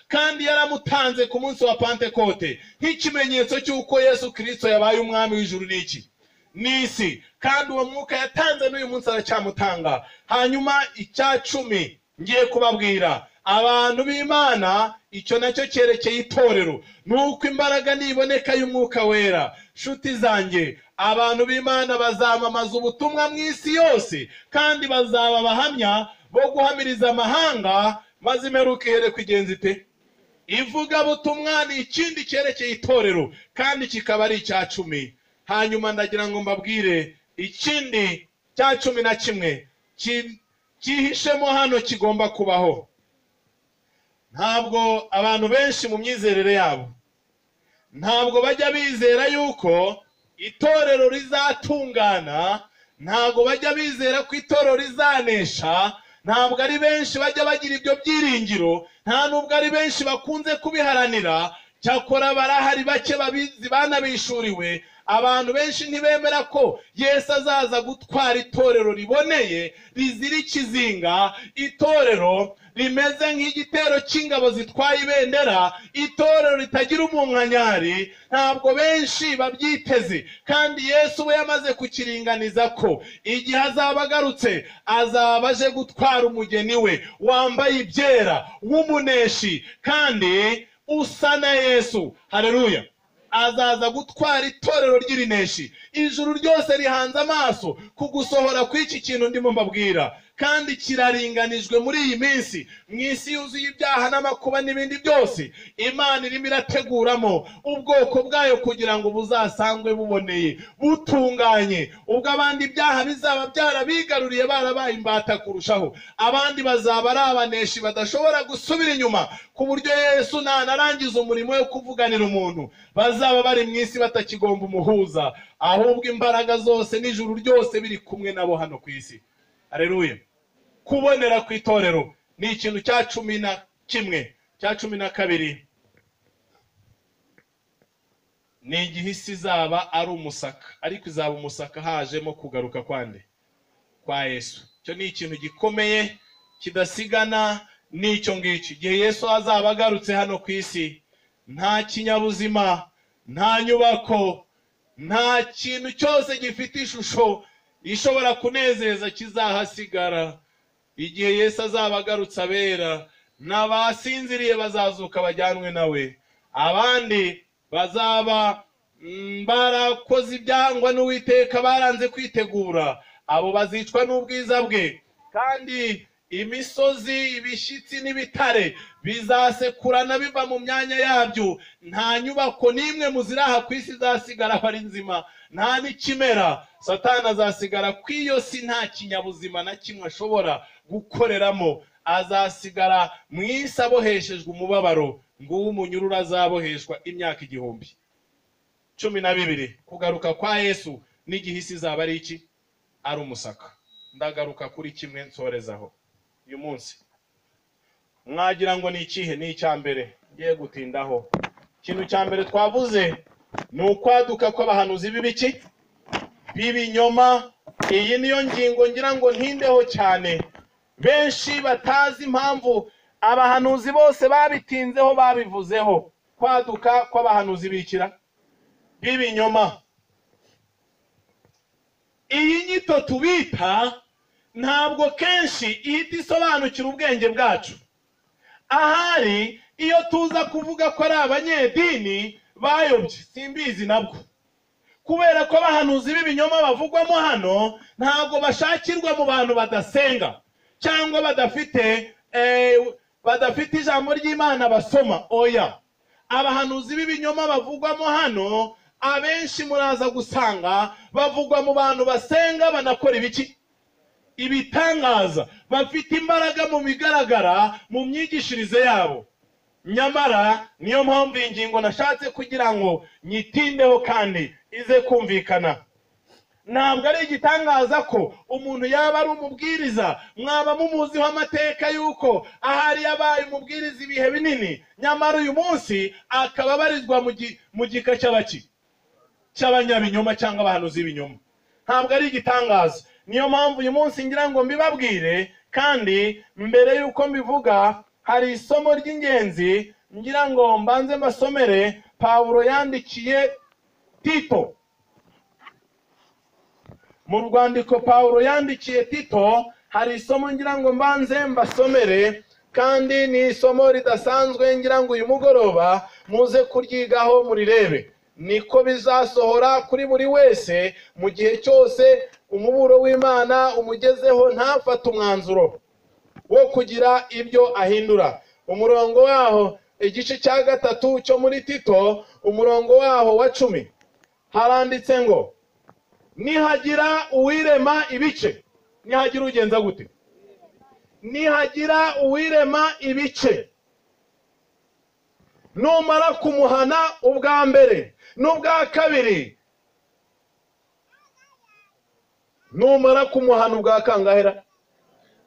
Kandi yaramutanze ku munsi wa Pentekote nk'ikimenyetso cy'uko Yesu Kristo yabaye umwami w'ijuru n'iki? N'isi. Kandi uwo mwuka yatanze n'uyu munsi aracyamutanga. Hanyuma icya 10 ngiye kubabwira, abantu b'Imana, icyo nacyo cyerekeye itorero, nuko imbaraga niboneka y'umwuka wera. Nshuti zanjye, abantu b'Imana bazamamaza ubutumwa mu isi yose, kandi bazaba abahamya bo guhamiriza amahanga, maze imperuka ihere kwigenza ite? Ivugabutumwa ni ikindi cyerekeye itorero, kandi kikaba ari icya 10. Hanyuma ndagira ngo mbabwire ikindi cya 11 cyihishemo hano kigomba kubaho. Ntabwo abantu benshi mu myizerere yabo, ntabwo bajya bizera yuko itorero rizatungana, ntabwo bajya bizera ko itorero rizanesha, ntabwo ari benshi bajya bagira ibyo byiringiro, nta nubwo ari benshi bakunze kubiharanira. Cyakora barahari bake babizi banabishuriwe. Abantu benshi ntibemera ko Yesu azaza gutwara itorero riboneye, rizira ikizinga, itorero rimeze nk'igitero cy'ingabo zitwaye ibendera, itorero ritagira umunkanyari. Ntabwo benshi babyiteze, kandi Yesu we yamaze kukiringaniza ko igihe azaba agarutse azaba aje gutwara umugeni we wambaye ibyera, w'umuneshi kandi usa na Yesu. Haleluya! azaza gutwara itorero ry'irineshi. Ijuru ryose rihanze amaso kugusohora kw'iki kintu ndimo mbabwira, kandi kiraringanijwe muri iyi minsi. Mw'isi yuzuye ibyaha n'amakuba n'ibindi byose, Imana irimo irateguramo ubwoko bwayo kugira ngo buzasangwe buboneye butunganye. Ubwo abandi ibyaha bizaba byarabigaruriye barabaye imbata kurushaho, abandi bazaba ari abaneshi badashobora gusubira inyuma, ku buryo Yesu nanarangiza umurimo wo kuvuganira umuntu bazaba bari mw'isi batakigomba umuhuza, ahubwo imbaraga zose n'ijuru ryose biri kumwe nabo hano ku isi. Haleluya. Kubonera ku itorero ni ikintu cya 11. Cya 12 ni igihe isi izaba ari umusaka, ariko izaba umusaka hajemo kugaruka kwande kwa Yesu. Cyo ni ikintu gikomeye kidasigana n'icyo ngicyo. Igihe Yesu azaba agarutse hano ku isi, nta kinyabuzima, nta nyubako, nta kintu cyose gifite ishusho ishobora kunezeza kizahasigara. Igihe Yesu azaba agarutse, abera n'abasinziriye bazazuka bajyanwe nawe, abandi bazaba barakoze ibyangwa n'Uwiteka baranze kwitegura, abo bazicwa n'ubwiza bwe, kandi imisozi, ibishyitsi n'ibitare bizasekurana biva mu myanya yabyo. Nta nyubako n'imwe muziraha ku isi izasigara ari nzima, nta n'ikimera. Satani azasigara ku iyo si, nta kinyabuzima na kimwe ashobora gukoreramo. Azasigara mu isi aboheshejwe umubabaro, nguwo umunyururu azaboheshwa imyaka 1000. 12. Kugaruka kwa Yesu n'igihe isi izaba ari iki? Ari umusaka. Ndagaruka kuri kimwe nsorezaho uyu munsi. Mwagira ngo ni ikihe? Ni icyambere ngiye gutindaho. Ikintu cyambere twavuze ni ukwaduka kw'abahanuzi b'ibiki? B'ibinyoma. Iyi niyo ngingo ngira ngo ntindeho cyane. Benshi batazi impamvu abahanuzi bose babitinzeho babivuzeho. Kwaduka kw'abahanuzi bikira b'ibinyoma. Iyi nyito tubita ntabwo kenshi ihita isobanukira ubwenge bwacu. Ahari iyo tuza kuvuga ko ari abanyedini bayobye, simbizi nabwo, kubera ko abahanuzi b'ibinyoma bavugwamo hano ntabwo bashakirwa mu bantu badasenga cyangwa badafite ijambo ry'Imana basoma. Oya, abahanuzi b'ibinyoma bavugwamo hano abenshi muraza gusanga bavugwa mu bantu basenga, banakora ibiki? Ibitangaza, bafite imbaraga mu bigaragara mu myigishirize yabo. Nyamara niyo mpamvu ingingo nashatse kugira ngo nyitindeho kandi ize kumvikana. Ntabwo ari igitangaza ko umuntu yaba ari umubwiriza, mwaba mumuziho amateka yuko ahari yabaye umubwiriza ibihe binini, nyamara uyu munsi akaba barizwa mu gika cy'abanyabinyoma cyangwa abahanuzi b'ibinyoma. Ntabwo ari igitangaza. Niyo mpamvu uyu munsi ngira ngo mbibabwire, kandi mbere yuko mbivuga hari isomo ry'ingenzi ngira ngo mbanze mbasomere. Pawulo yandikiye Tito. Mu rwandiko Pawulo yandikiye Tito hari isomo ngira ngo mbanze mbasomere, kandi ni isomo ridasanzwe ngira ngo uyu mugoroba muze kuryigaho murirebe. Niko bizasohora kuri buri wese mu gihe cyose umuburo w'Imana umugezeho ntafate umwanzuro wo kugira ibyo ahindura. Umurongo waho, igice cya 3 cyo muri Tito, umurongo waho wa 10, haranditse ngo nihagira uwirema ibice. Nihagira ugenza gute? Nihagira uwirema ibice, numara kumuhana ubwa mbere n'ubwa kabiri. Numara kumuhana ubwa kangahera?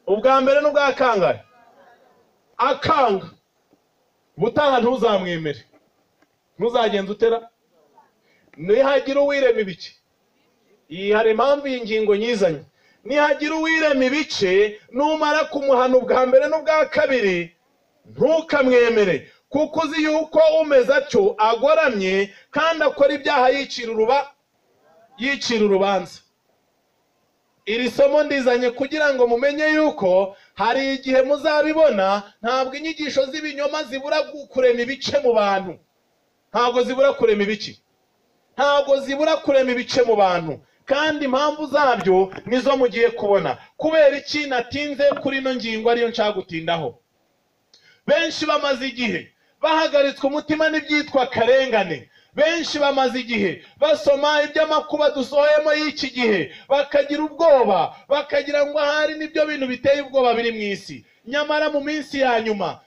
Ubwa mbere n'ubwa kangahe? Akanga, butaha ntuzamwemere. Ntuzagenza utera? Nihagira uwirema ibice. Iyi hari impamvu y'ingingo nyizanye. Nihagira uwirema ibice, numara kumuhana ubwa mbere n'ubwa kabiri, ntukamwemere, kuko uzi yuko umeze atyo agoramye kandi akora ibyaha yicira urubanza. Iri somo ndizanye kugira ngo mumenye yuko hari igihe muzabibona, ntabwo inyigisho z'ibinyoma zibura kurema ibice mu bantu. ntabwo zibura kurema ibiki, ntabwo zibura kurema ibice mu bantu, kandi impamvu zabyo nizo mugiye kubona. Kubera iki natinze kuri ino ngingo ariyo nshaka gutindaho? Benshi bamaze igihe bahagaritswe umutima n'ibyitwa karengane, benshi bamaze igihe basoma iby'amakuba dusohoyemo y'iki gihe, bakagira ubwoba, bakagira ngo ahari nibyo bintu biteye ubwoba biri mu isi. Nyamara mu minsi ya nyuma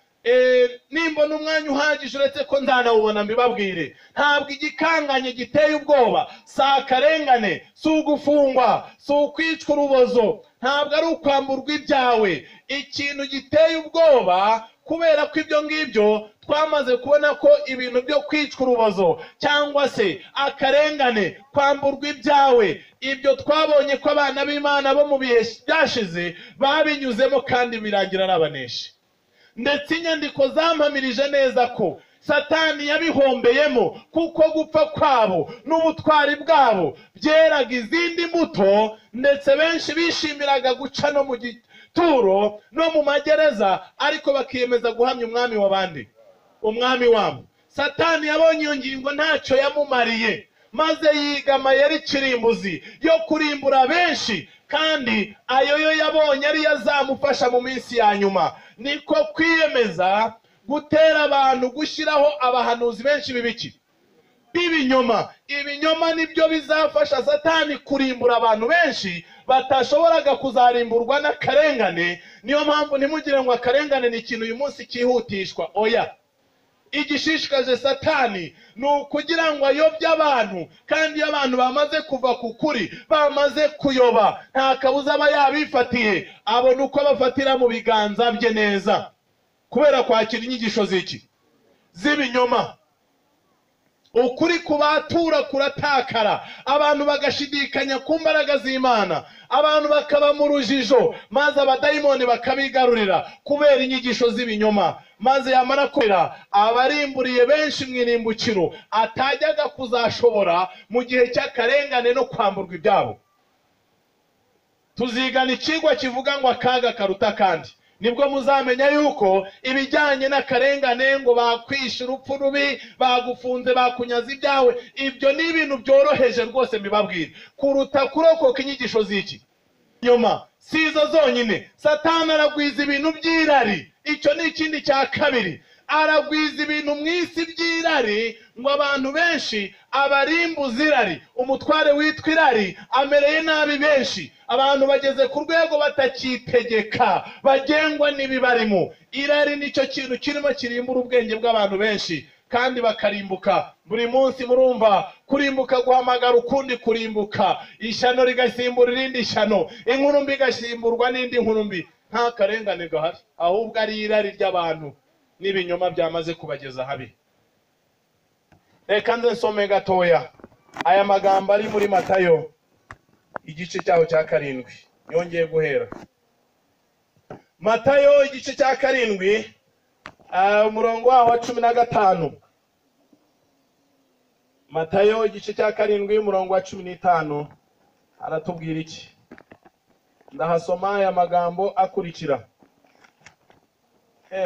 nimbona umwanya uhagije uretse ko nzanawubona mbibabwire, ntabwo igikanganye giteye ubwoba si akarengane, si ugufungwa, si ukwicwa urubozo, ntabwo ari ukwamburwa ibyawe. Ikintu giteye ubwoba, kubera ko ibyo ngibyo twamaze kubona ko ibintu byo kwicwa urubozo cyangwa se akarengane, kwamburwa ibyawe, ibyo twabonye ko abana b'Imana bo mu bihe byashize babinyuzemo kandi birangira ari abaneshi. Ndetse inyandiko zampamirije neza ko Satani yabihombeyemo, kuko gupfa kwabo n'ubutwari bwabo byeraga izindi mbuto, ndetse benshi bishimiraga guca no mu gituro no mu magereza, ariko bakiyemeza guhamya umwami w'abandi, umwami wabo. Satani yabonye iyo ngingo ntacyo yamumariye, maze yiga amayeri kirimbuzi yo kurimbura benshi, kandi ayo yo yabonye ariyo azamufasha mu minsi ya nyuma. Niko kwiyemeza gutera abantu gushyiraho abahanuzi benshi b'ibiki, b'ibinyoma. Ibinyoma nibyo bizafasha Satani kurimbura abantu benshi batashoboraga kuzarimburwa n'akarengane. Niyo mpamvu ntimugire ngo akarengane ni ikintu uyu munsi cyihutishwa, oya. Igishishikaje Satani ni ukugira ngo ayobye abantu, kandi iyo abantu bamaze kuva ku kuri, bamaze kuyoba, nta kabuza aba yabifatiye, abona uko abafatira mu biganza bye neza, kubera kwakira inyigisho z'iki, z'ibinyoma. Ukuri kubatura kuratakara, abantu bagashidikanya ku mbaraga z'Imana, abantu bakaba mu rujijo, maze abadayimoni bakabigarurira kubera inyigisho z'ibinyoma. Maze yamara kwera abarimburiye benshi mu irimbukiro atajyaga kuzashobora mu gihe cy'akarengane no kwamburwa ibyabo. Tuzigana ikigwa kivuga ngo akaga karuta kandi, nibwo muzamenya yuko ibijyanye n'akarengane, ngo bakwishe urupfu rubi, bagufunze, bakunyaza ibyawe, ibyo ni ibintu byoroheje rwose mbibabwira, kuruta kurokoka inyigisho z'iki nyuma. Si izo zonyine, Satani aragwiza ibintu by'irari. Icyo ni ikindi cya kabiri, aragwiza ibintu mu isi by'irari, ngo abantu benshi abarimbuza irari. Umutware witwa irari amereye nabi benshi, abantu bageze ku rwego batakitegeka, bagengwa n'ibibarimo. Irari nicyo kintu kirimo kirimbura ubwenge bw'abantu benshi, kandi bakarimbuka buri munsi. Murumva kurimbuka guhamagara ukundi kurimbuka, ishyano rigasimbura irindi shyano, inkuru mbi igasimburwa n'indi nkuru mbi. Nta karengane gahari, ahubwo ari irari ry'abantu n'ibinyoma byamaze kubageza habi. Reka nze nsome gatoya aya magambo ari muri Matayo igice cyaho cya 7, yongeye guhera Matayo igice cya 7 umurongo wa 15. Matayo igice cya 7 umurongo wa 15 aratubwira iki? Ndahasoma aya magambo akurikira.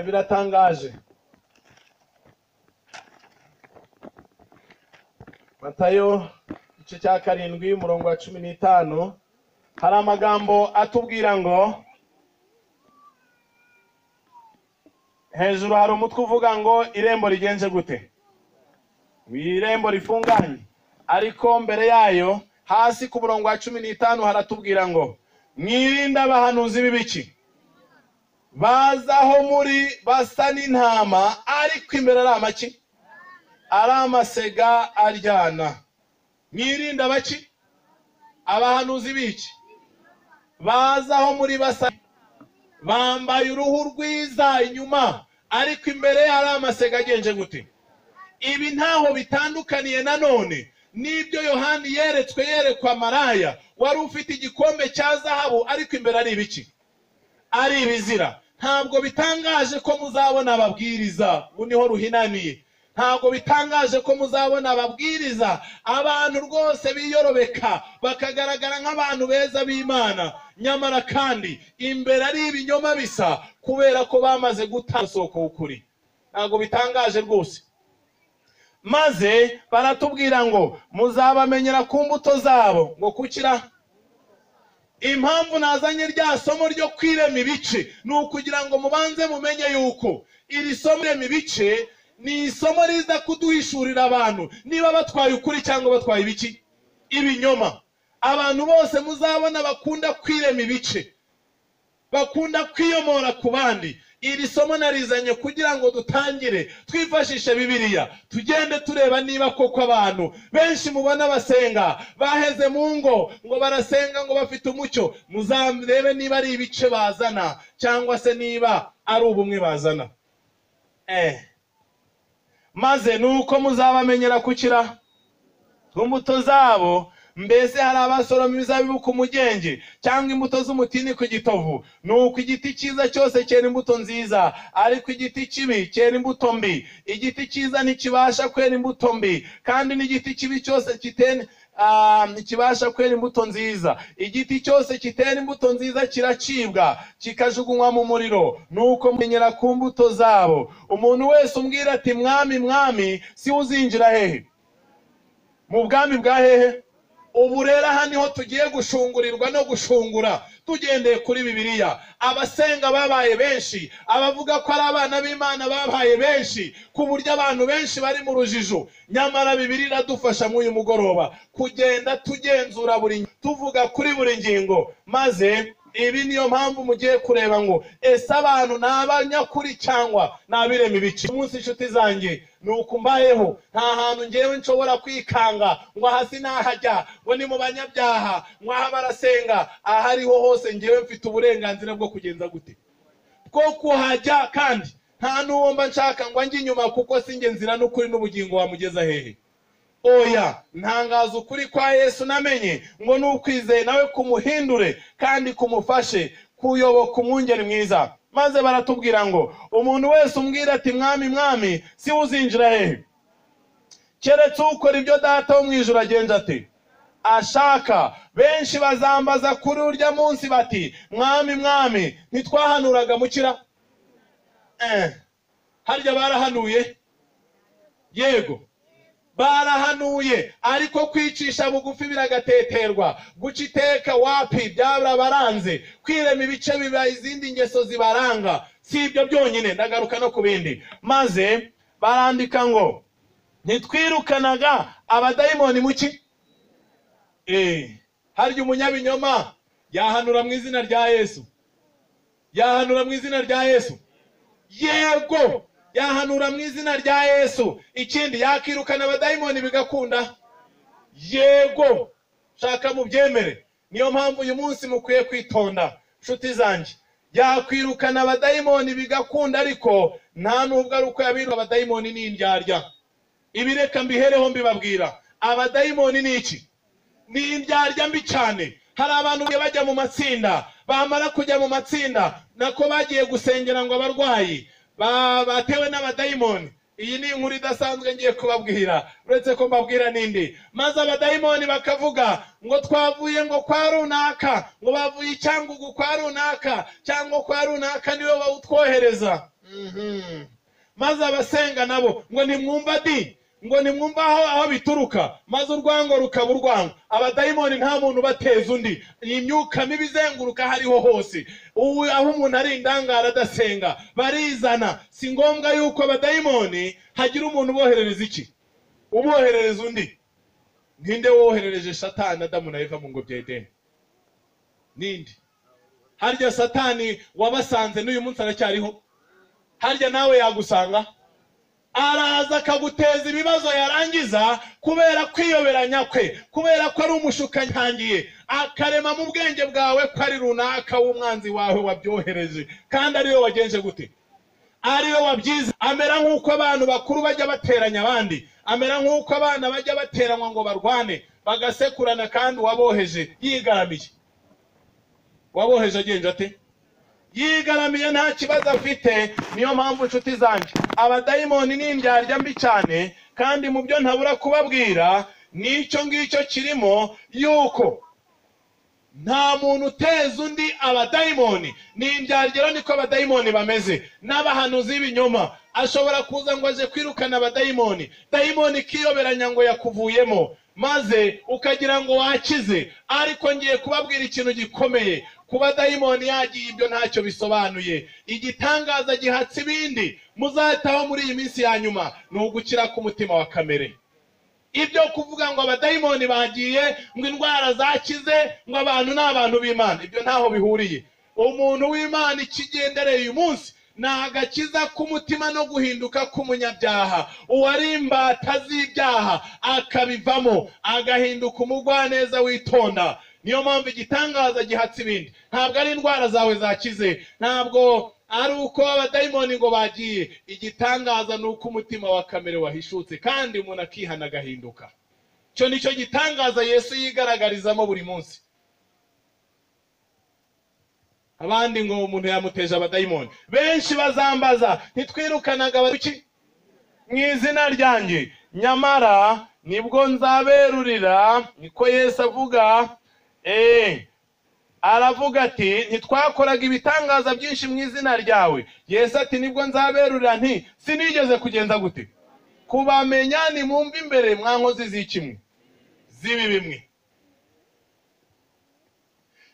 Biratangaje. Matayo igice cya 7 umurongo wa 15 hari amagambo atubwira ngo, hejuru hari umutwe uvuga ngo irembo rigenze gute? Irembo rifunganye. Ariko mbere yayo hasi ku murongo wa 15 haratubwira ngo, mwirinde abahanuzi b'ibiki, bazaho muri basa n'intama, ariko imbere ari amaki, ari amasega aryana. Mwirinde abaki, abahanuzi b'iki, bazaho muri basa, bambaye uruhu rwiza inyuma, ariko imbere hari amasega agenje gute? Ibi ntaho bitandukaniye nanone n'ibyo Yohani yeretswe yerekwa maraya wari ufite igikombe cya zahabu, ariko imbere ari ibiki, ari ibizira. Ntabwo bitangaje ko muzabona ababwiriza, niho ruhinaniye. Ntabwo bitangaje ko muzabona ababwiriza abantu rwose biyorobeka bakagaragara nk'abantu beza b'Imana, nyamara kandi imbere ari ibinyoma bisa, kubera ko bamaze gutanga soko ukuri. Ntabwo bitangaje rwose. maze baratubwira ngo muzabamenyera ku mbuto zabo. Ngo kukira impamvu nazanye rya somo ryo kwirema ibice ni ukugira ngo mubanze mumenye yuko iri somo rema ibice ni isomo riza kuduhishurira abantu niba batwaye ukuri cyangwa batwaye ibiki, ibinyoma. Abantu bose muzabona bakunda kwirema ibice, bakunda kwiyomora ku bandi. Iri somo narizanye kugira ngo dutangire twifashishe Bibiliya, tugende tureba niba koko abantu benshi mubona basenga baheze mu ngo ngo barasenga ngo bafite umucyo, muzarebe niba ari ibice bazana cyangwa se niba ari ubumwe bazana. Maze nuko muzabamenyera kukira ku mbuto zabo. Mbese hari abasoroma imizabibu ku mugenge cyangwa imbuto z'umutini ku gitovu? Nuko igiti cyiza cyose cyera imbuto nziza, ariko igiti kibi cyera imbuto mbi. Igiti cyiza ntikibasha kwera imbuto mbi, kandi n'igiti kibi cyose ntikibasha kwera imbuto nziza. Igiti cyose kitera imbuto nziza kiracibwa kikajugunywa mu muriro. Nuko mumenyera ku mbuto zabo. Umuntu wese umbwira ati mwami mwami, si uzinjira hehe? Mu bwami bwa hehe? Ubu rero aha niho tugiye gushungurirwa no gushungura tugendeye kuri Bibiliya. Abasenga babaye benshi, abavuga ko ari abana b'Imana babaye benshi, ku buryo abantu benshi bari mu rujijo. Nyamara Bibiliya iradufasha muri uyu mugoroba kugenda tugenzura tuvuga kuri buri ngingo. Maze ibi niyo mpamvu mugiye kureba ngo ese abantu ni abanyakuri cyangwa ni abirema ibice. Umunsi inshuti zanjye nuko mbayeho, nta hantu ngewe nshobora kwikanga ngo aha sinahajya, ngo ni mu banyabyaha, ngo aha barasenga. Ahariho hose ngewe mfite uburenganzira bwo kugenza gute, bwo kuhajya, kandi nta n'uwo mba nshaka ngo njye inyuma, kuko sinjye nzira n'ukuri n'ubugingo wamugeza hehe. Oya, ntangaza ukuri kwa Yesu namenye ngo nukwizeye nawe kumuhindure kandi kumufashe kuyoboka umwungeri mwiza. Maze baratubwira ngo umuntu wese umbwira ati mwami mwami, si uzinjira hehe? Keretse ukora ibyo Data wo mu ijuru agenza ate? Ashaka. Benshi bazambaza kuri urya munsi bati mwami mwami, ntitwahanuraga mukira? Harya barahanuye? Yego barahanuye, ariko kwicisha bugufi biragateterwa. Guca iteka wapi, byarabaranze. Kwirema ibice biba izindi ngeso zibaranga. Si ibyo byonyine, ndagaruka no ku bindi. Maze barandika ngo ntitwirukanaga abadayimoni muki? Harya umunyabinyoma yahanura mu izina rya Yesu? Yahanura mu izina rya Yesu? Yego, yahanura mu izina rya Yesu. Ikindi, yakirukana abadayimoni bigakunda? Yego, shaka mubyemere. Niyo mpamvu uyu munsi mukwiye kwitonda nshuti zanjye. Yakwirukana abadayimoni bigakunda, ariko nta nubwo ari uko yabiruka. Abadayimoni ni indyarya. Ibireka mbihereho mbibabwira, abadayimoni ni iki? Ni indyarya mbi cyane. Hari abantu bajya mu matsinda, bamara kujya mu matsinda nako bagiye gusengera ngo abarwayi batewe n'abadayimoni. Iyi ni inkuru idasanzwe ngiye kubabwira, uretse ko mbabwira nindi. Maze abadayimoni bakavuga ngo twavuye ngo kwa runaka, ngo bavuye Cyangugu kwa runaka, cyangwa kwa runaka niwe bawutwohereza. Maze abasenga nabo ngo nimwumva di, ngo nimwumva aho bituruka. Maze urwango rukaba urwango. Abadayimoni nta muntu bateza undi, imyuka mibi izenguruka hariho hose. Aho umuntu ari indangara adasenga barizana. Si ngombwa yuko abadayimoni hagira umuntu uboherereza iki? Uboherereza undi. Ninde woherereje Satani Adamu na Eva mu ngobyi ya Edeni? Ninde? Harya Satani wabasanze n'uyu munsi aracyariho? Harya nawe yagusanga? Araza akaguteza ibibazo, yarangiza kubera kwiyoberanya kwe, kubera ko ari umushukanyangiye, akarema mu bwenge bwawe ko ari runaka w'umwanzi wawe wabyohereje, kandi ariwe wagenje gute? Ariwe wabyize. Amera nk'uko abantu bakuru bajya bateranya abandi, amera nk'uko abana bajya bateranywa ngo barwane bagasekurana, kandi waboheje yigaramiye. Waboheje agenje ate? Yigaramiye, nta kibazo afite. Niyo mpamvu nshuti zanjye, abadayimoni ni indyarya mbi cyane, kandi mu byo ntabura kubabwira n'icyo ngicyo kirimo, yuko nta muntu uteza undi abadayimoni. Ni indyarya niko abadayimoni bameze. N'abahanuzi b'ibinyoma ashobora kuza ngo aje kwirukana abadayimoni, dayimoni kiyoberanya ngo yakuvuyemo maze ukagira ngo wakize. Ariko ngiye kubabwira ikintu gikomeye, kuba dayimoni yagiye ibyo ntacyo bisobanuye. Igitangaza gihatse ibindi muzataho muri iyi minsi ya nyuma ni ugukira k'umutima wa kamere. Ibyo kuvuga ngo abadayimoni bagiye, ngo indwara zakize, ngo abantu ni abantu b'Imana, ibyo ntaho bihuriye. Umuntu w'Imana ikigendereye uyu munsi ni agakiza k'umutima no guhinduka k'umunyabyaha. Uwari imbata z'ibyaha akabivamo agahinduka umugwaneza witonda. Niyo mpamvu igitangaza gihatse ibindi. Ntabwo ari indwara zawe zakize, ntabwo ari uko abadayimoni ngo bagiye. Igitangaza ni uko umutima wa kamere wahishutse kandi umuntu akihana agahinduka. Cyo nicyo gitangaza Yesu yigaragarizamo buri munsi. Abandi ngo umuntu yamuteje abadayimoni. Benshi bazambaza, ntitwirukanaga abaduki mu izina ryanjye, nyamara nibwo nzaberurira. Niko Yesu avuga. Aravuga ati ntitwakoraga ibitangaza byinshi mu izina ryawe. Yesu ati nibwo nzaberurira nti sinigeze kugenza gute kubamenya, nimwumve imbere mwa nkozi z'ikimwe zibi bimwe.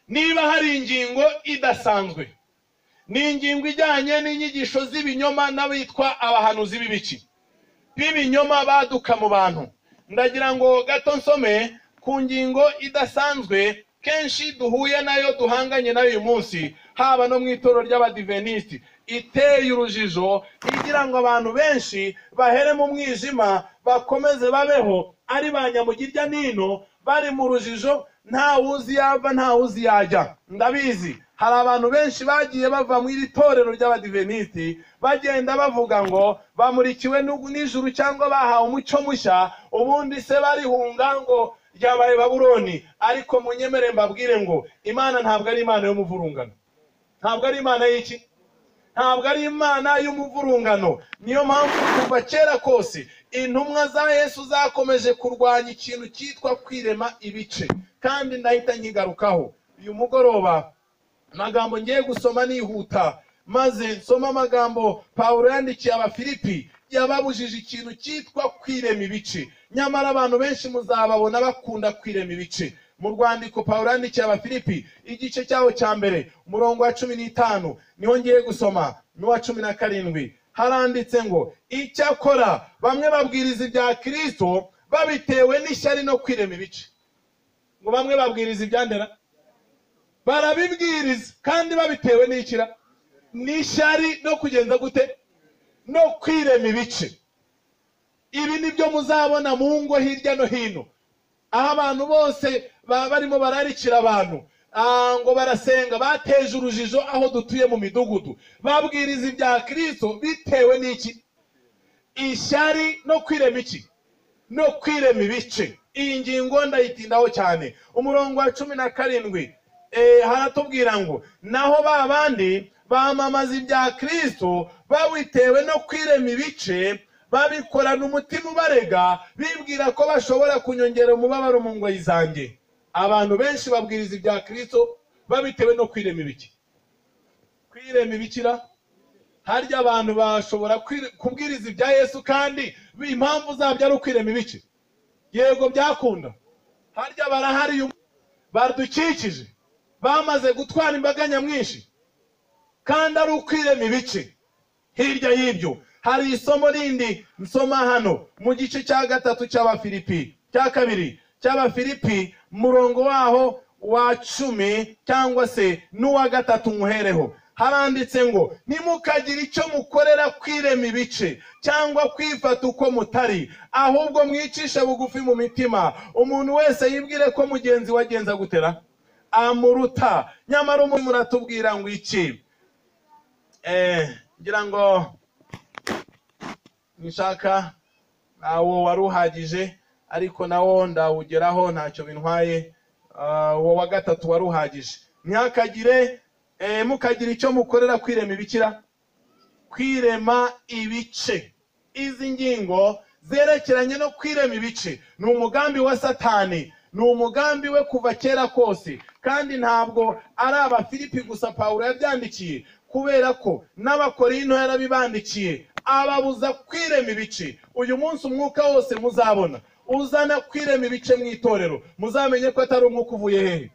Niba hari ingingo idasanzwe, ni ingingo ijyanye n'inyigisho z'ibinyoma n'abitwa abahanuzi b'ibinyoma baduka mu bantu. Ndagira ngo gato nsome ku ngingo idasanzwe kenshi duhuye nayo, duhanganye nayo uyu munsi, haba no mu itorero ry'Abadiventisiti. Iteye urujijo, igira ngo abantu benshi bahere mu mwijima bakomeze babeho ari ba nyamugirya nino, bari mu rujijo, nta wuzi yava nta wuzi yajya. Ndabizi hari abantu benshi bagiye bava mu iri torero ry'Abadiventisiti bagenda bavuga ngo bamurikiwe n'ijuru cyangwa bahawe umucyo mushya, ubundi se barihunga ngo ryabaye Babuloni. Ariko munyemere mbabwire ngo Imana ntabwo ari Imana y'umuvurungano. Ntabwo ari Imana y'iki? Ntabwo ari Imana y'umuvurungano. Niyo mpamvu kuva kera kose intumwa za Yesu zakomeje kurwanya ikintu cyitwa kwirema ibice, kandi ndahita nkigarukaho uyu mugoroba. Amagambo ngiye gusoma nihuta, maze nsoma amagambo Pawulo yandikiye Abafilipi yababujije ikintu cyitwa kwirema ibice. Nyamara abantu benshi muzababona bakunda kwirema ibice. Mu rwandiko Pawulo yandikiye Abafilipi igice cyaho cya mbere umurongo wa 15 niho ngiye gusoma, n'uwa 17 haranditse ngo icyakora bamwe babwiriza ibya Kristo babitewe n'ishyari no kwirema ibice. Ngo bamwe babwiriza ibyandera, barabibwiriza kandi babitewe n'ikira, n'ishyari no kugenza gute, no kwirema ibice. Ibi nibyo muzabona mu ngo hirya no hino, aho abantu bose barimo bararikira abantu ngo barasenga, bateje urujijo aho dutuye mu midugudu, babwiriza ibya Kristo bitewe n'iki, ishyari no kwirema iki, no kwirema ibice. Iyi ngingo ndayitindaho cyane. Umurongo wa 17 haratubwira ngo naho babandi bamamaza ibya Kristo babitewe no kwirema ibice, babikorana umutima ubarega, bibwira ko bashobora kunyongera umubabaro mu ngoyi zanjye. Abantu benshi babwiriza ibya Kristo babitewe no kwirema ibiki. Kwirema ibikira, harya abantu bashobora kubwiriza ibya Yesu kandi impamvu zabyo ari ukwirema ibice? Yego byakunda. Harya barahari badukikije bamaze gutwara imbaga nyamwinshi kandi ari ukwirema ibice. Hirya y'ibyo hari isomo rindi nsoma hano mu gice cya 3 cy'Abafilipi, cya 2 cy'Abafilipi murongo waho wa 10 cyangwa se n'uwa 3 muhereho. Haranditse ngo ntimukagire icyo mukorera kwirema ibice cyangwa kwifata uko mutari, ahubwo mwicishe bugufi mu mitima, umuntu wese yibwire ko mugenzi wagenza gutera amuruta. Nyamara umuntu muratubwira ngo iki? Ngira ngo nshaka awo waruhagije, ariko nawo ndawugeraho ntacyo bintwaye. Wo wa 3 waruhagije. Ntihakagire mukagira icyo mukorera kwirema ibikira, kwirema ibice. Izi ngingo zerekeranye no kwirema ibice ni umugambi wa Satani, ni umugambi we kuva kera kose, kandi ntabwo ari Abafilipi gusa Pawulo yabyandikiye, kubera ko n'Abakorinto yarabibandikiye ababuza kwirema ibice. Uyu munsi umwuka wose muzabona uzana kwirema ibice mu itorero, muzamenye ko atari umwuka uvuye hehe?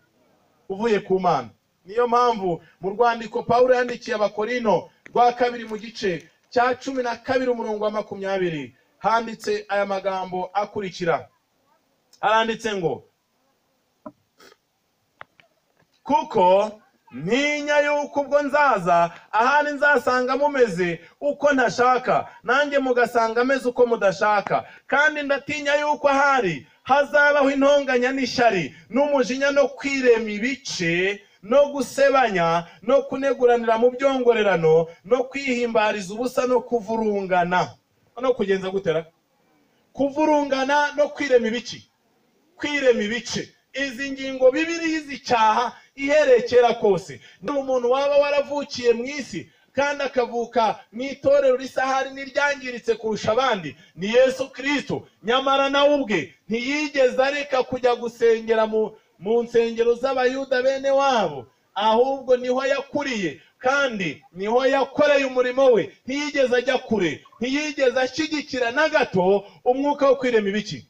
Uvuye ku Mana. Niyo mpamvu mu rwandiko Pawulo yandikiye Abakorinto rwa kabiri mu gice cya 12 umurongo wa 20 handitse aya magambo akurikira. Haranditse ngo, kuko ntinya yuko ubwo nzaza ahandi nzasanga mumeze uko ntashaka, nanjye mugasanga ameze uko mudashaka. Kandi ndatinya yuko ahari hazabaho intonganya n'ishyari n'umujinya no kwirema ibice no gusebanya no kuneguranira mu byongorerano no kwihimbariza ubusa no kuvurungana. No kugenza gutera kuvurungana no kwirema ibice. Kwirema ibice, izi ngingo Bibiliya izicyaha iherekera kose. Ni umuntu waba waravukiye mu isi kandi akavuka mu itorero risahari n'iryangiritse kurusha abandi, ni Yesu Kristo. Nyamara nawe ubwe ntiyigeze areka kujya gusengera mu nsengero z'Abayuda bene wabo, ahubwo niho yakuriye kandi niho yakoreye umurimo we. Ntiyigeze ajya kure, ntiyigeze ashyigikira na gato umwuka wo kwirema ibice,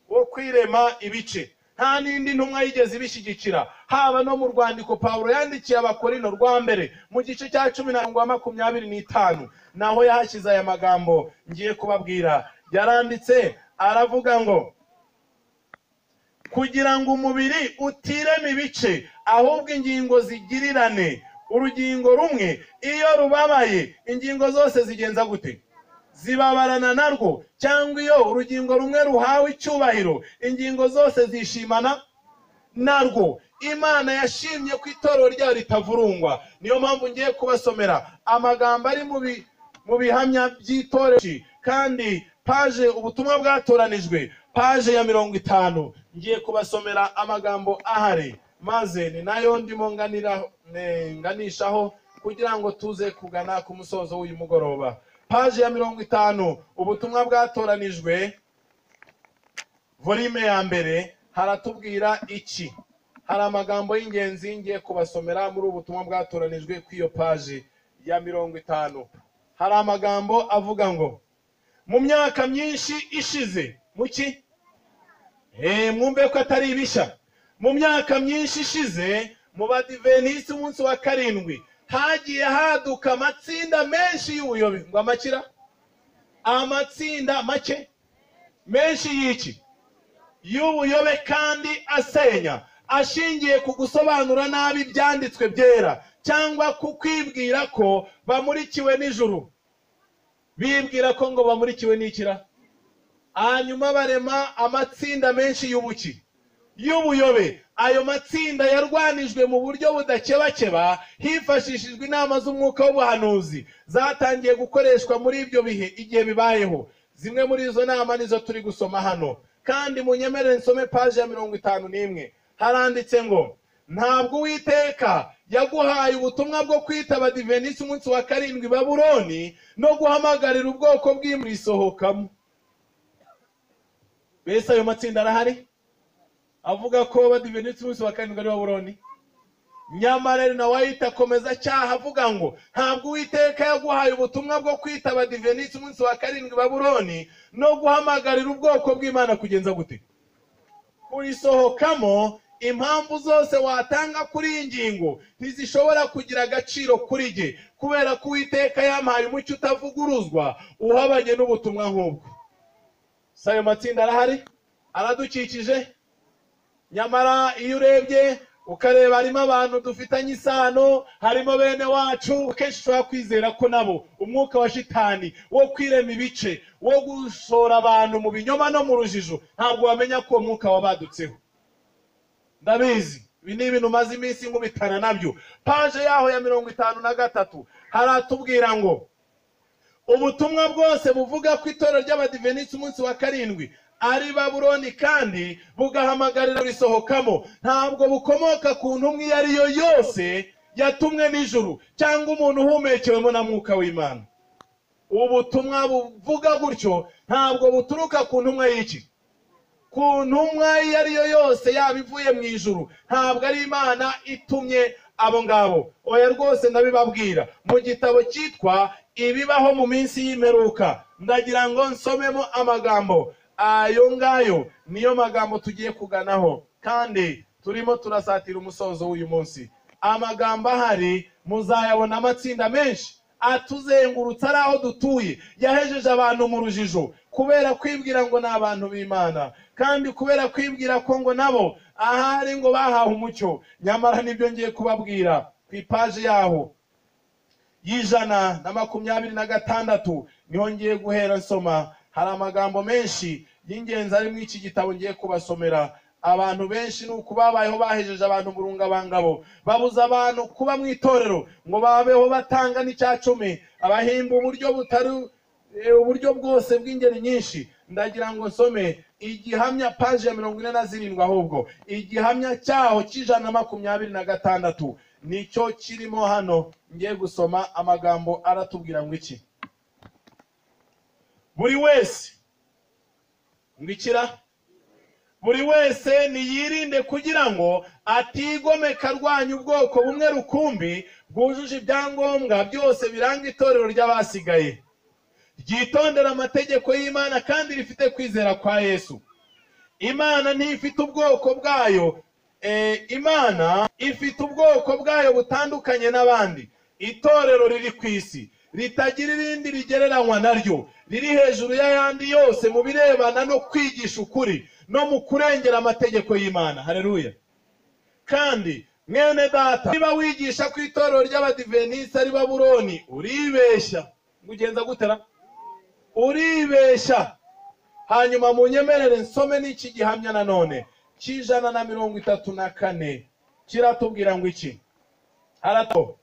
wo kwirema ibice. Nta n'indi ntumwa yigeze ibishyigikira. Haba no mu rwandiko Pawulo yandikiye Abakorinto rwa mbere mu gice cya 10:25 naho yahashyize aya magambo ngiye kubabwira. Yaranditse aravuga ngo, kugira ngo umubiri utirema ibice, ahubwo ingingo zigirirane. Urugingo rumwe iyo rubabaye, ingingo zose zigenza gute? Zibabarana narwo. Cyangwa iyo urugingo rumwe ruhawe icyubahiro, ingingo zose zishimana narwo. Imana yashimye ko itorero ryayo ritavurungwa. Niyo mpamvu ngiye kubasomera amagambo ari mu bihamya by'itorero, kandi paje ubutumwa bwatoranijwe, paje ya 50. Ngiye kubasomera amagambo ahari, maze ni nayo ndimo nganishaho kugira ngo tuze kugana ku musozo w'uyu mugoroba. Paje ya 50 ubutumwa bwatoranijwe, volume ya mbere, haratubwira iki? Hari amagambo y'ingenzi ngiye kubasomera muri ubutumwa bwatoranijwe kw'iyo paje ya 50. Hari amagambo avuga ngo, mu myaka myinshi ishize, muki mwumve ko atari ibishya. Mu myaka myinshi ishize mu Badiventisi umunsi wa karindwi hagiye haduka amatsinda menshi y'ubuyobe. Ngo amakira? Amatsinda make menshi y'iki? Y'ubuyobe, kandi asenya, ashingiye ku gusobanura nabi ibyanditswe byera, cyangwa ku kwibwira ko bamurikiwe n'ijuru. Bibwira ko ngo bamurikiwe n'ikira. Hanyuma barema amatsinda menshi y'ubuyobe. Ayo matsinda yarwanijwe mu buryo budakebakeba hifashishijwe inama z'umwuka w'ubuhanuzi zatangiye gukoreshwa muri ibyo bihe igihe bibayeho. Zimwe muri izo nama nizo turi gusoma hano, kandi munyemerere nsome paje ya 51. Haranditse ngo, ntabwo Uwiteka yaguhaye ubutumwa bwo kwita Abadiventisi umunsi wa karindwi Babuloni no guhamagarira ubwoko bw'imurisohokamo. Bese ayo matsinda arahari avuga ko Abadiventisi umunsi wa karindwi ari Babuloni. Nyamara nawe ahita akomeza cyaha avuga ngo, ntabwo Uwiteka yaguhaye ubutumwa bwo kwita Abadiventisi umunsi wa karindwi Babuloni no guhamagarira ubwoko bw'Imana kugenza gute? Kurisohokamo. Impamvu zose watanga kuri iyi ngingo ntizishobora kugira agaciro kuri jye, kubera ko Uwiteka yampaye umucyo utavuguruzwa uhabanye n'ubutumwa nk'ubwo. Sayo matsinda arahari, aradukikije. Nyamara iyo urebye ukareba, harimo abantu dufitanye isano, harimo bene wacu, kenshi ushobora kwizera ko nabo umwuka wa shitani wo kwirema ibice, wo gushora abantu mu binyoma no mu rujijo, ntabwo wamenya ko umwuka wabadutseho. Ndabizi ibi ni ibintu maze iminsi nkubitana nabyo. Paje yaho ya 53 haratubwira ngo, ubutumwa bwose buvuga ko itorero ry'Abadiventisi umunsi wa karindwi ari Babuloni kandi bugahamagarira risohokamo, ntabwo bukomoka ku ntumwa iyo ari yo yose yatumwe n'ijuru cyangwa umuntu uhumekewemo na mwuka w'Imana. Ubutumwa buvuga gutyo ntabwo buturuka ku ntumwa y'iki? ku ntumwa iyo ari yo yose yaba ivuye mu ijuru, ntabwo ari Imana itumye abo ngabo. Oya rwose ndabibabwira, mu gitabo cyitwa ibibaho mu minsi y'imperuka, ndagira ngo nsomemo amagambo. Ayo ngayo niyo magambo tugiye kuganaho, kandi turimo turasatira umusozo w'uyu munsi. Amagambo ahari muzayabona amatsinda menshi atuzengurutse ari aho dutuye, yahejeje abantu mu rujijo kubera kwibwira ngo ni abantu b'Imana, kandi kubera kwibwira ko ngo nabo ahari ngo bahawe umucyo. Nyamara nibyo ngiye kubabwira. Ku ipaji yaho y'126 niho ngiye guhera nsoma. Hari amagambo menshi y'ingenzi ari muri iki gitabo ngiye kubasomera. Abantu benshi nuko babayeho bahejeje abantu mu rungabangabo, babuza abantu kuba mu itorero ngo babeho batanga n'icya 10, abahimba uburyo butari uburyo bwose bw'ingeri nyinshi. Ndagira ngo nsome igihamya page ya 47, ahubwo igihamya cyaho c'126 nicyo kirimo hano. Ngiye gusoma amagambo aratubwira ngo iki: buri wese ngikira buri wese niyirinde kugira ngo atigomeka arwanya ubwoko bumwe rukumbi bwujuje ibyangombwa byose biranga itorero ry'abasigaye, ryitondera amategeko y'Imana kandi rifite kwizera kwa Yesu. Imana ntifite ubwoko bwayo, Imana ifite ubwoko bwayo butandukanye n'abandi. Itorero riri ku isi ritagira irindi rigereranywa naryo, riri hejuru y'ayandi yose mu birebana no kwigisha ukuri no mu kurengera amategeko y'Imana. Haleluya. Kandi mwene data, niba wigisha ku itorero ry'Abadiventisiti ari Babuloni, uribeshya. Mugenza gutera? Uribeshya. Hanyuma munyemerere nsome n'iki gihamya nanone c'134 kiratubwira ngo iki. Harato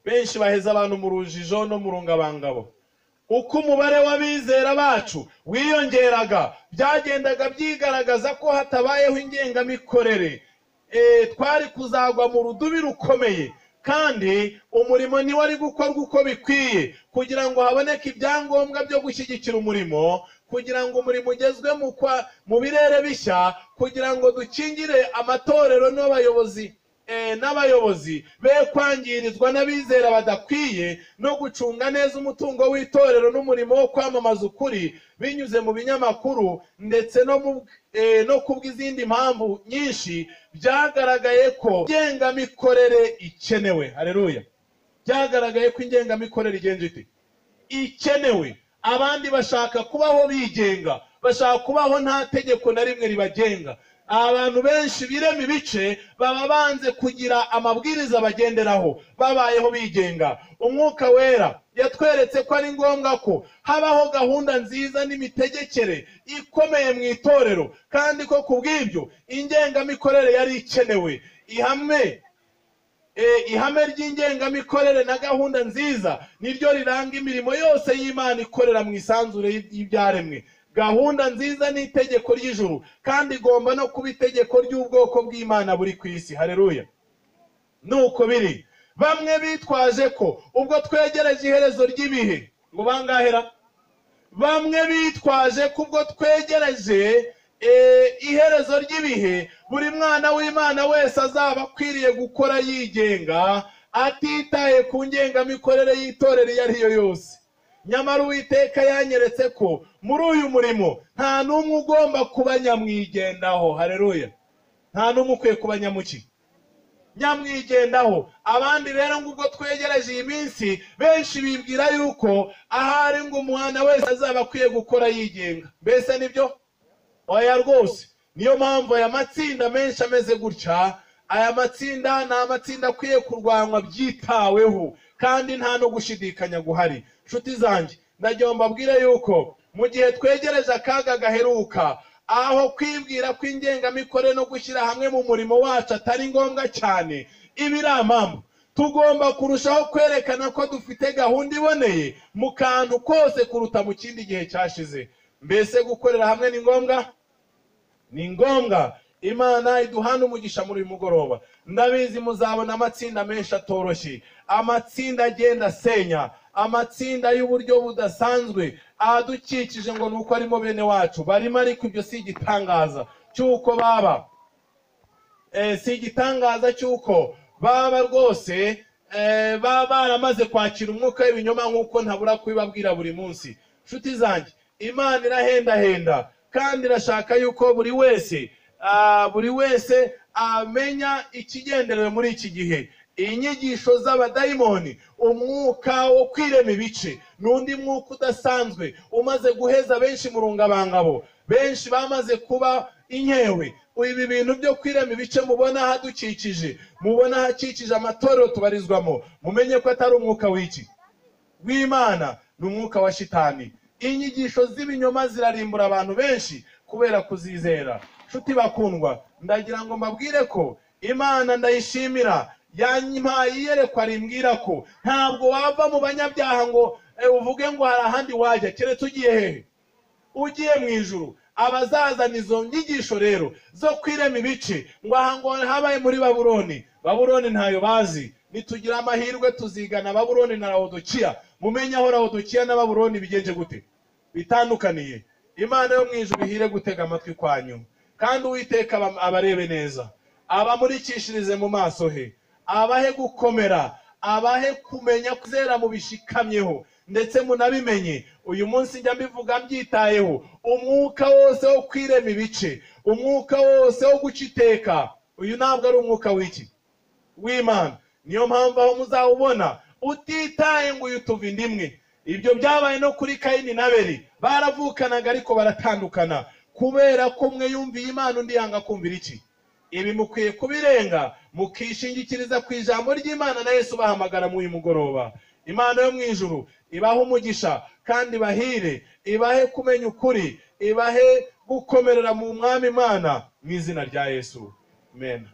benshi baheza abantu mu rujijo no mu rungabangabo. Uko umubare w'abizera bacu wiyongeraga, byagendaga byigaragaza ko hatabayeho ingengamikorere, twari kuzagwa mu rudubi rukomeye, kandi umurimo ntiwari gukorwa uko bikwiye kugira ngo haboneke ibyangombwa byo gushyigikira umurimo, kugira ngo umurimo ugezwe mu birere bishya, kugira ngo dukingire amatorero n'abayobozi be kwangirizwa n'abizera badakwiye, no gucunga neza umutungo w'itorero n'umurimo wo kwamamaza ukuri binyuze mu binyamakuru, ndetse no kubw'izindi mpamvu nyinshi. Byagaragaye ko ingengamikorere ikenewe. Haleluya. Byagaragaye ko ingengamikorere igenje ite? Ikenewe. Abandi bashaka kubaho bigenga, bashaka kubaho nta tegeko na rimwe ribagenga. Abantu benshi birema ibice baba banze kugira amabwiriza bagenderaho, babayeho bigenga. Umwuka wera yatweretse ko ari ngombwa ko habaho gahunda nziza n'imitegekere ikomeye mu itorero, kandi ko kubw'ibyo ingengamikorere yari ikenewe. Ihame ry'ingengamikorere na gahunda nziza niryo riranga imirimo yose y'Imana ikorera mu isanzure y'ibyaremwe. Gahunda nziza ni itegeko ry'ijuru, kandi igomba no kuba itegeko ry'ubwoko bw'Imana buri ku isi. Haleluya. Nuko biri. Bamwe bitwaje ko ubwo twegereje iherezo ry'ibihe, ngo bangahera, bamwe bitwaje ko ubwo twegereje iherezo ry'ibihe buri mwana w'Imana wese azaba akwiriye gukora yigenga, atitaye ku ngengamikorere y'itorero iyo ari yo yose. Nyamara Uwiteka yanyeretse ko muri uyu murimo nta n'umwe ugomba kuba nyamwigendaho. Haleluya. Nta n'umwe ukwiye kuba nyamwigendaho. Abandi rero ngo ubwo twegereje iyi minsi, benshi bibwira yuko ahari ngo umwana wese azaba akwiye gukora yigenga. Mbese nibyo? Oya rwose. Niyo mpamvu aya matsinda menshi ameze gutya. Aya matsinda ni amatsinda akwiye kurwanwa byitaweho, kandi nta no gushidikanya guhari. Nshuti zanjye, ndagira mbabwire yuko mu gihe twegereje akaga gaheruka, aho kwibwira ko ingengamikorere no gushyira hamwe mu murimo wacu atari ngombwa cyane, ibiramambu tugomba kurushaho kwerekana ko dufite gahunda iboneye mu kantu kose kuruta mu kindi gihe cyashize. Mbese gukorera hamwe ni ngombwa? Ni ngombwa. Imana iduhana umugisha muri uyu mugoroba. Ndabizi muzabona amatsinda menshi atoroshye, amatsinda agenda asenya, amatsinda y'uburyo budasanzwe adukikije ngo nuko arimo bene wacu barimo, ariko ibyo si igitangaza cyuko baba si igitangaza cyuko baba rwose baba baramaze kwakira umwuka w'ibinyoma nk'uko ntabura kubibabwira buri munsi. Nshuti zanjye, Imana irahendahenda kandi irashaka yuko buri wese amenya ikigenderewe muri iki gihe. Inyigisho z'abadayimoni, umwuka wo kwirema ibice, n'undi mwuka udasanzwe umaze guheza benshi mu rungabangabo, benshi bamaze kuba inkewe. Ibi bintu byo kwirema ibice mubona hadukikije, mubona hakikije amatorero tubarizwamo, mumenye ko atari umwuka w'Imana, ni umwuka wa shitani. Inyigisho z'ibinyoma zirarimbura abantu benshi kubera kuzizera. Nshuti bakundwa, ndagira ngo mbabwire ko Imana ndayishimira, yanyimpaye iyerekwa rimbwira ko ntabwo wava mu banyabyaha ngo uvuge ngo hari ahandi wajya, keretse ugiye hehe? Ugiye mu ijuru. Abazazana izo nyigisho rero zo kwirema ibice ngo aha ngo habaye muri Babuloni ntayo bazi. Nitugira amahirwe tuzigana Babuloni na Laodikiya, mumenye aho Laodikiya na Babuloni bigenje gute, bitandukaniye. Imana yo mu ijuru ihire gutega amatwi kwanyu, kandi Uwiteka abarebe neza, abamurikishirize mu maso he, abahe gukomera, abahe kumenya kuzera mu bishikamyeho, ndetse munabimenye. Uyu munsi njya mbivuga mbyitayeho, umwuka wose wo kwirema ibice, umwuka wose wo guca iteka, uyu ntabwo ari umwuka w'Imana. Niyo mpamvu aho muzawubona utitaye ngo uyu tuva inda imwe. Ibyo byabaye no kuri Kayini na Abeli, baravukanaga ariko baratandukana kubera ko umwe yumviye Imana undi yanga kumvira iki. Ibi mukwiye kubirenga, mukishingikiriza ku ijambo ry'Imana na Yesu bahamagara mu uyu mugoroba. Imana yo mu ijuru ibahe umugisha kandi bahire, ibahe kumenya ukuri, ibahe gukomerera mu mwami Imana mu izina rya Yesu. Amen.